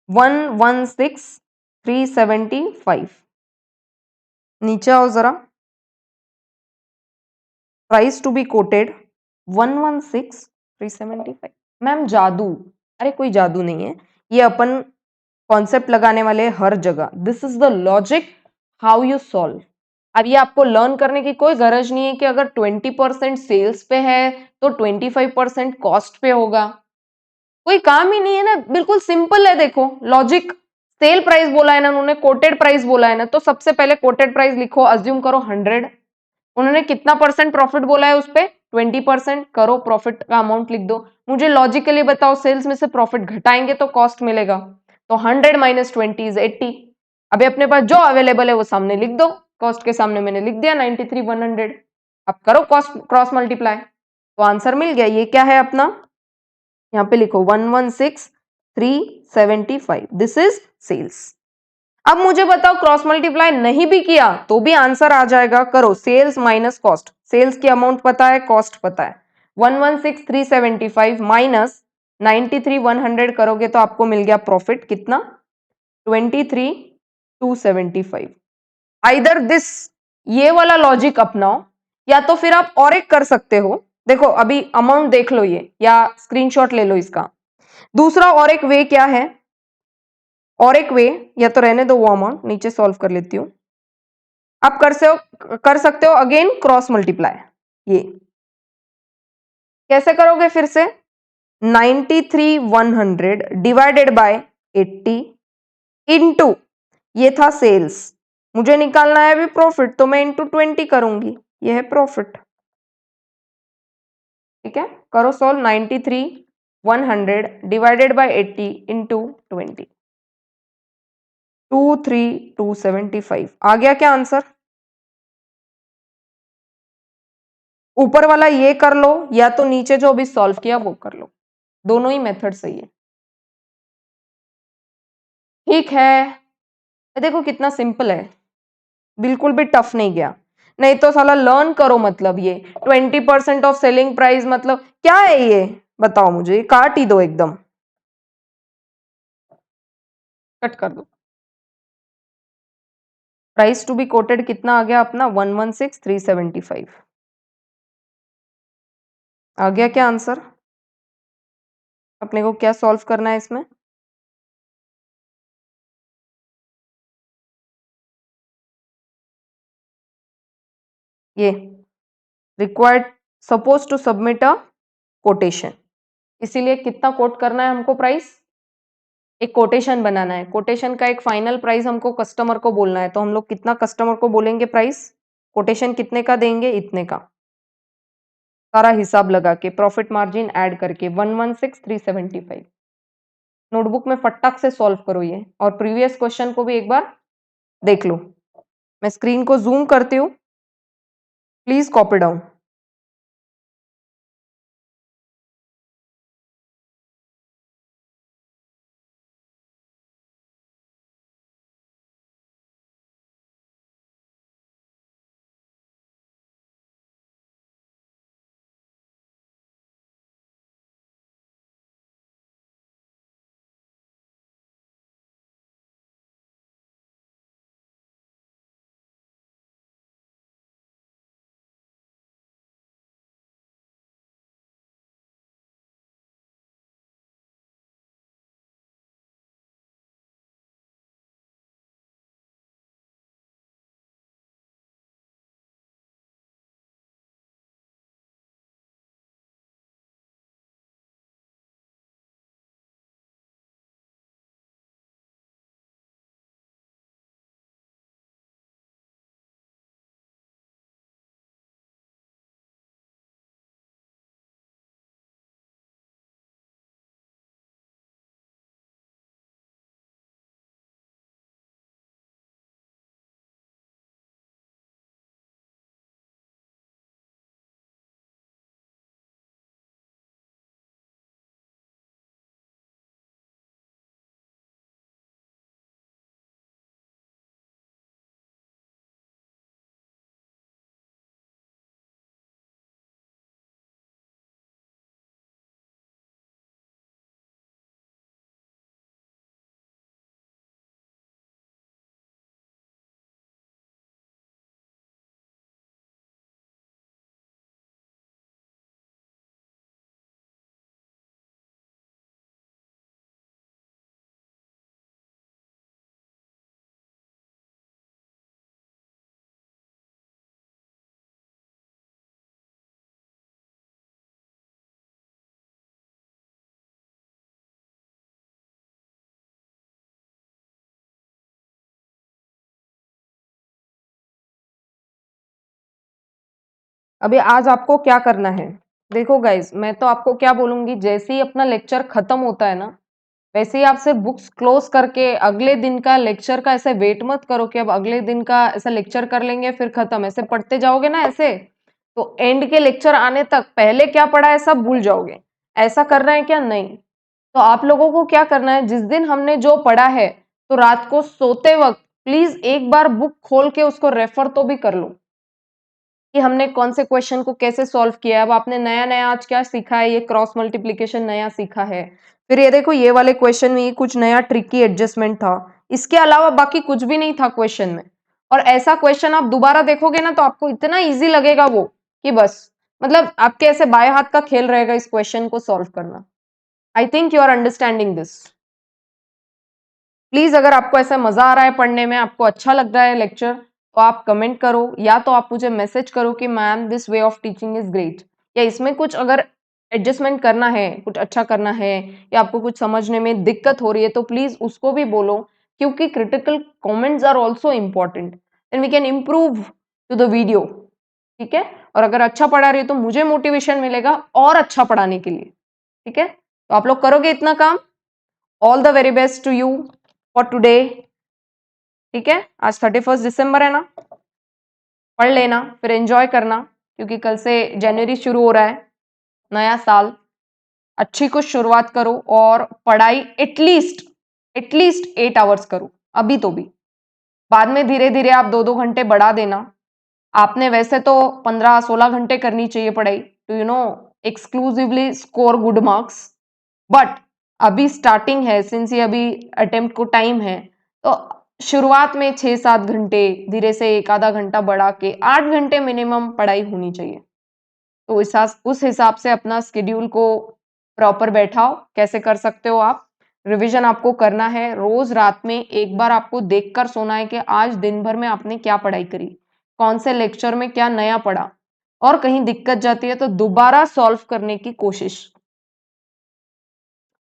116,375। नीचे आओ जरा, price to be quoted 116,375। Ma'am जादू? अरे कोई जादू नहीं है, ये अपन कॉन्सेप्ट लगाने वाले हर जगह। This is the logic how you solve. अब ये आपको लर्न करने की कोई गरज नहीं है कि अगर 20% सेल्स पे है तो 25% कॉस्ट पे होगा, कोई काम ही नहीं है ना, बिल्कुल सिंपल है। देखो लॉजिक, सेल प्राइस बोला है ना उन्होंने, कोटेड प्राइस बोला है ना, तो सबसे पहले कोटेड प्राइस लिखो, अज्यूम करो 100। उन्होंने कितना परसेंट प्रॉफिट बोला है उस पे? 20%। करो प्रॉफिट का अमाउंट लिख दो। मुझे लॉजिकली बताओ, सेल्स में से प्रॉफिट घटाएंगे तो कॉस्ट मिलेगा, तो 100 माइनस 20 इज 80। अभी अपने पास जो अवेलेबल है वो सामने लिख दो, कॉस्ट के सामने मैंने लिख दिया 93,100। अब करो कॉस्ट क्रॉस मल्टीप्लाई, तो आंसर मिल गया। ये क्या है अपना? यहाँ पे लिखो 116,375, दिस इज सेल्स। अब मुझे बताओ, क्रॉस मल्टीप्लाई नहीं भी किया तो भी आंसर आ जाएगा। करो सेल्स माइनस कॉस्ट, सेल्स की अमाउंट पता है, कॉस्ट पता है। 116,375 माइनस 93,100 करोगे तो आपको मिल गया प्रॉफिट कितना? 23,275। आइदर दिस, ये वाला लॉजिक अपनाओ, या तो फिर आप और एक कर सकते हो। देखो अभी अमाउंट देख लो ये, या स्क्रीनशॉट ले लो इसका। दूसरा और एक वे क्या है? और एक वे, या तो रहने दो वो अमाउंट, नीचे सॉल्व कर लेती हूं। आप कर सकते हो अगेन क्रॉस मल्टीप्लाई। ये कैसे करोगे फिर से? 93,100 डिवाइडेड बाय 80 इंटू, ये था सेल्स, मुझे निकालना है अभी प्रॉफिट, तो मैं इंटू 20 करूंगी, ये है प्रॉफिट। ठीक है, करो सॉल्व। 93,100 divided by 80 into 20, 23,275। आ गया क्या आंसर? ऊपर वाला ये कर लो, या तो नीचे जो अभी सॉल्व किया वो कर लो, दोनों ही मेथड सही है। ठीक है, देखो कितना सिंपल है, बिल्कुल भी टफ नहीं गया। नहीं तो साला लर्न करो, मतलब ये 20% ऑफ सेलिंग प्राइस मतलब क्या है ये? बताओ मुझे, काट ही दो एकदम, कट कर दो। प्राइस टू बी कोटेड कितना आ गया अपना? 116,375। आ गया क्या आंसर? अपने को क्या सॉल्व करना है इसमें? ये required, suppose to submit a quotation, इसीलिए कितना कोट करना है हमको प्राइस? एक कोटेशन बनाना है, कोटेशन का एक फाइनल प्राइस हमको कस्टमर को बोलना है, तो हम लोग कितना कस्टमर को बोलेंगे प्राइस? कोटेशन कितने का देंगे? इतने का। सारा हिसाब लगा के प्रॉफिट मार्जिन ऐड करके 116,375। नोटबुक में फटाक से सॉल्व करो ये, और प्रीवियस क्वेश्चन को भी एक बार देख लो। मैं स्क्रीन को जूम करती हूँ, प्लीज कॉपी डाउन। अभी आज आपको क्या करना है, देखो गाइज, मैं तो आपको क्या बोलूंगी, जैसे ही अपना लेक्चर खत्म होता है ना, वैसे ही आप सिर्फ बुक्स क्लोज करके अगले दिन का लेक्चर का ऐसे वेट मत करो कि अब अगले दिन का ऐसा लेक्चर कर लेंगे फिर खत्म, ऐसे पढ़ते जाओगे ना ऐसे, तो एंड के लेक्चर आने तक पहले क्या पढ़ा है सब भूल जाओगे। ऐसा करना है क्या? नहीं। तो आप लोगों को क्या करना है, जिस दिन हमने जो पढ़ा है तो रात को सोते वक्त प्लीज एक बार बुक खोल के उसको रेफर तो भी कर लो कि हमने कौन से क्वेश्चन को कैसे सॉल्व किया है। अब आपने नया नया आज क्या सीखा है, ये क्रॉस मल्टीप्लीकेशन नया सीखा है, फिर ये देखो ये वाले क्वेश्चन में कुछ नया ट्रिकी एडजस्टमेंट था, इसके अलावा बाकी कुछ भी नहीं था क्वेश्चन में। और ऐसा क्वेश्चन आप दोबारा देखोगे ना तो आपको इतना इजी लगेगा वो कि बस, मतलब आपके ऐसे बाएं हाथ का खेल रहेगा इस क्वेश्चन को सॉल्व करना। I think you are understanding this. Please अगर आपको ऐसा मजा आ रहा है पढ़ने में, आपको अच्छा लग रहा है लेक्चर, तो आप कमेंट करो या तो आप मुझे मैसेज करो कि ma'am this way of teaching is great, या इसमें कुछ अगर एडजस्टमेंट करना है, कुछ अच्छा करना है, या आपको कुछ समझने में दिक्कत हो रही है तो प्लीज उसको भी बोलो, क्योंकि critical comments are also important and we can improve to the video. ठीक है, और अगर अच्छा पढ़ा रही है तो मुझे मोटिवेशन मिलेगा और अच्छा पढ़ाने के लिए। ठीक है, तो आप लोग करोगे इतना काम। All the very best to you for today. ठीक है, आज 31 दिसंबर है ना, पढ़ लेना फिर एंजॉय करना, क्योंकि कल से जनवरी शुरू हो रहा है, नया साल। अच्छी कुछ शुरुआत करो और पढ़ाई एटलीस्ट एटलीस्ट 8 आवर्स करो अभी तो भी, बाद में धीरे धीरे आप 2-2 घंटे बढ़ा देना। आपने वैसे तो 15-16 घंटे करनी चाहिए पढ़ाई to exclusively score good marks, but अभी स्टार्टिंग है, सिंस ये अभी अटेम्प्ट को टाइम है, तो शुरुआत में 6-7 घंटे, धीरे से 1 आधा घंटा बढ़ा के 8 घंटे मिनिमम पढ़ाई होनी चाहिए। तो उस हिसाब से अपना स्केड्यूल को प्रॉपर बैठाओ। कैसे कर सकते हो आप, रिवीजन आपको करना है, रोज रात में एक बार आपको देखकर सोना है कि आज दिन भर में आपने क्या पढ़ाई करी, कौन से लेक्चर में क्या नया पढ़ा, और कहीं दिक्कत जाती है तो दोबारा सॉल्व करने की कोशिश।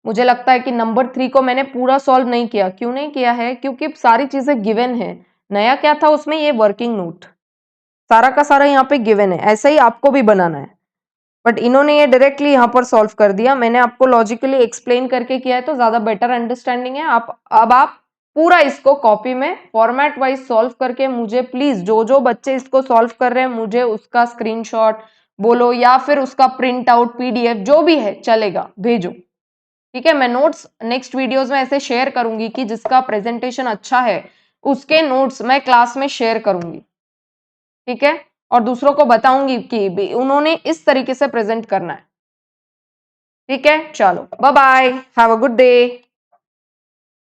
मुझे लगता है कि नंबर 3 को मैंने पूरा सॉल्व नहीं किया। क्यों नहीं किया है? क्योंकि सारी चीजें गिवन है। नया क्या था उसमें, ये वर्किंग नोट सारा का सारा यहाँ पे गिवन है, ऐसा ही आपको भी बनाना है, बट इन्होंने ये डायरेक्टली यहाँ पर सॉल्व कर दिया। मैंने आपको लॉजिकली एक्सप्लेन करके किया है तो ज्यादा बेटर अंडरस्टैंडिंग है। अब आप पूरा इसको कॉपी में फॉर्मेट वाइज सॉल्व करके मुझे प्लीज, जो जो बच्चे इसको सॉल्व कर रहे हैं, मुझे उसका स्क्रीनशॉट बोलो या फिर उसका प्रिंट आउट पीडीएफ जो भी है चलेगा, भेजो। ठीक है, मैं नोट्स नेक्स्ट वीडियोस में ऐसे शेयर करूंगी कि जिसका प्रेजेंटेशन अच्छा है उसके नोट्स मैं क्लास में शेयर करूंगी। ठीक है, और दूसरों को बताऊंगी कि उन्होंने इस तरीके से प्रेजेंट करना है। ठीक है, चलो bye bye, have a good day.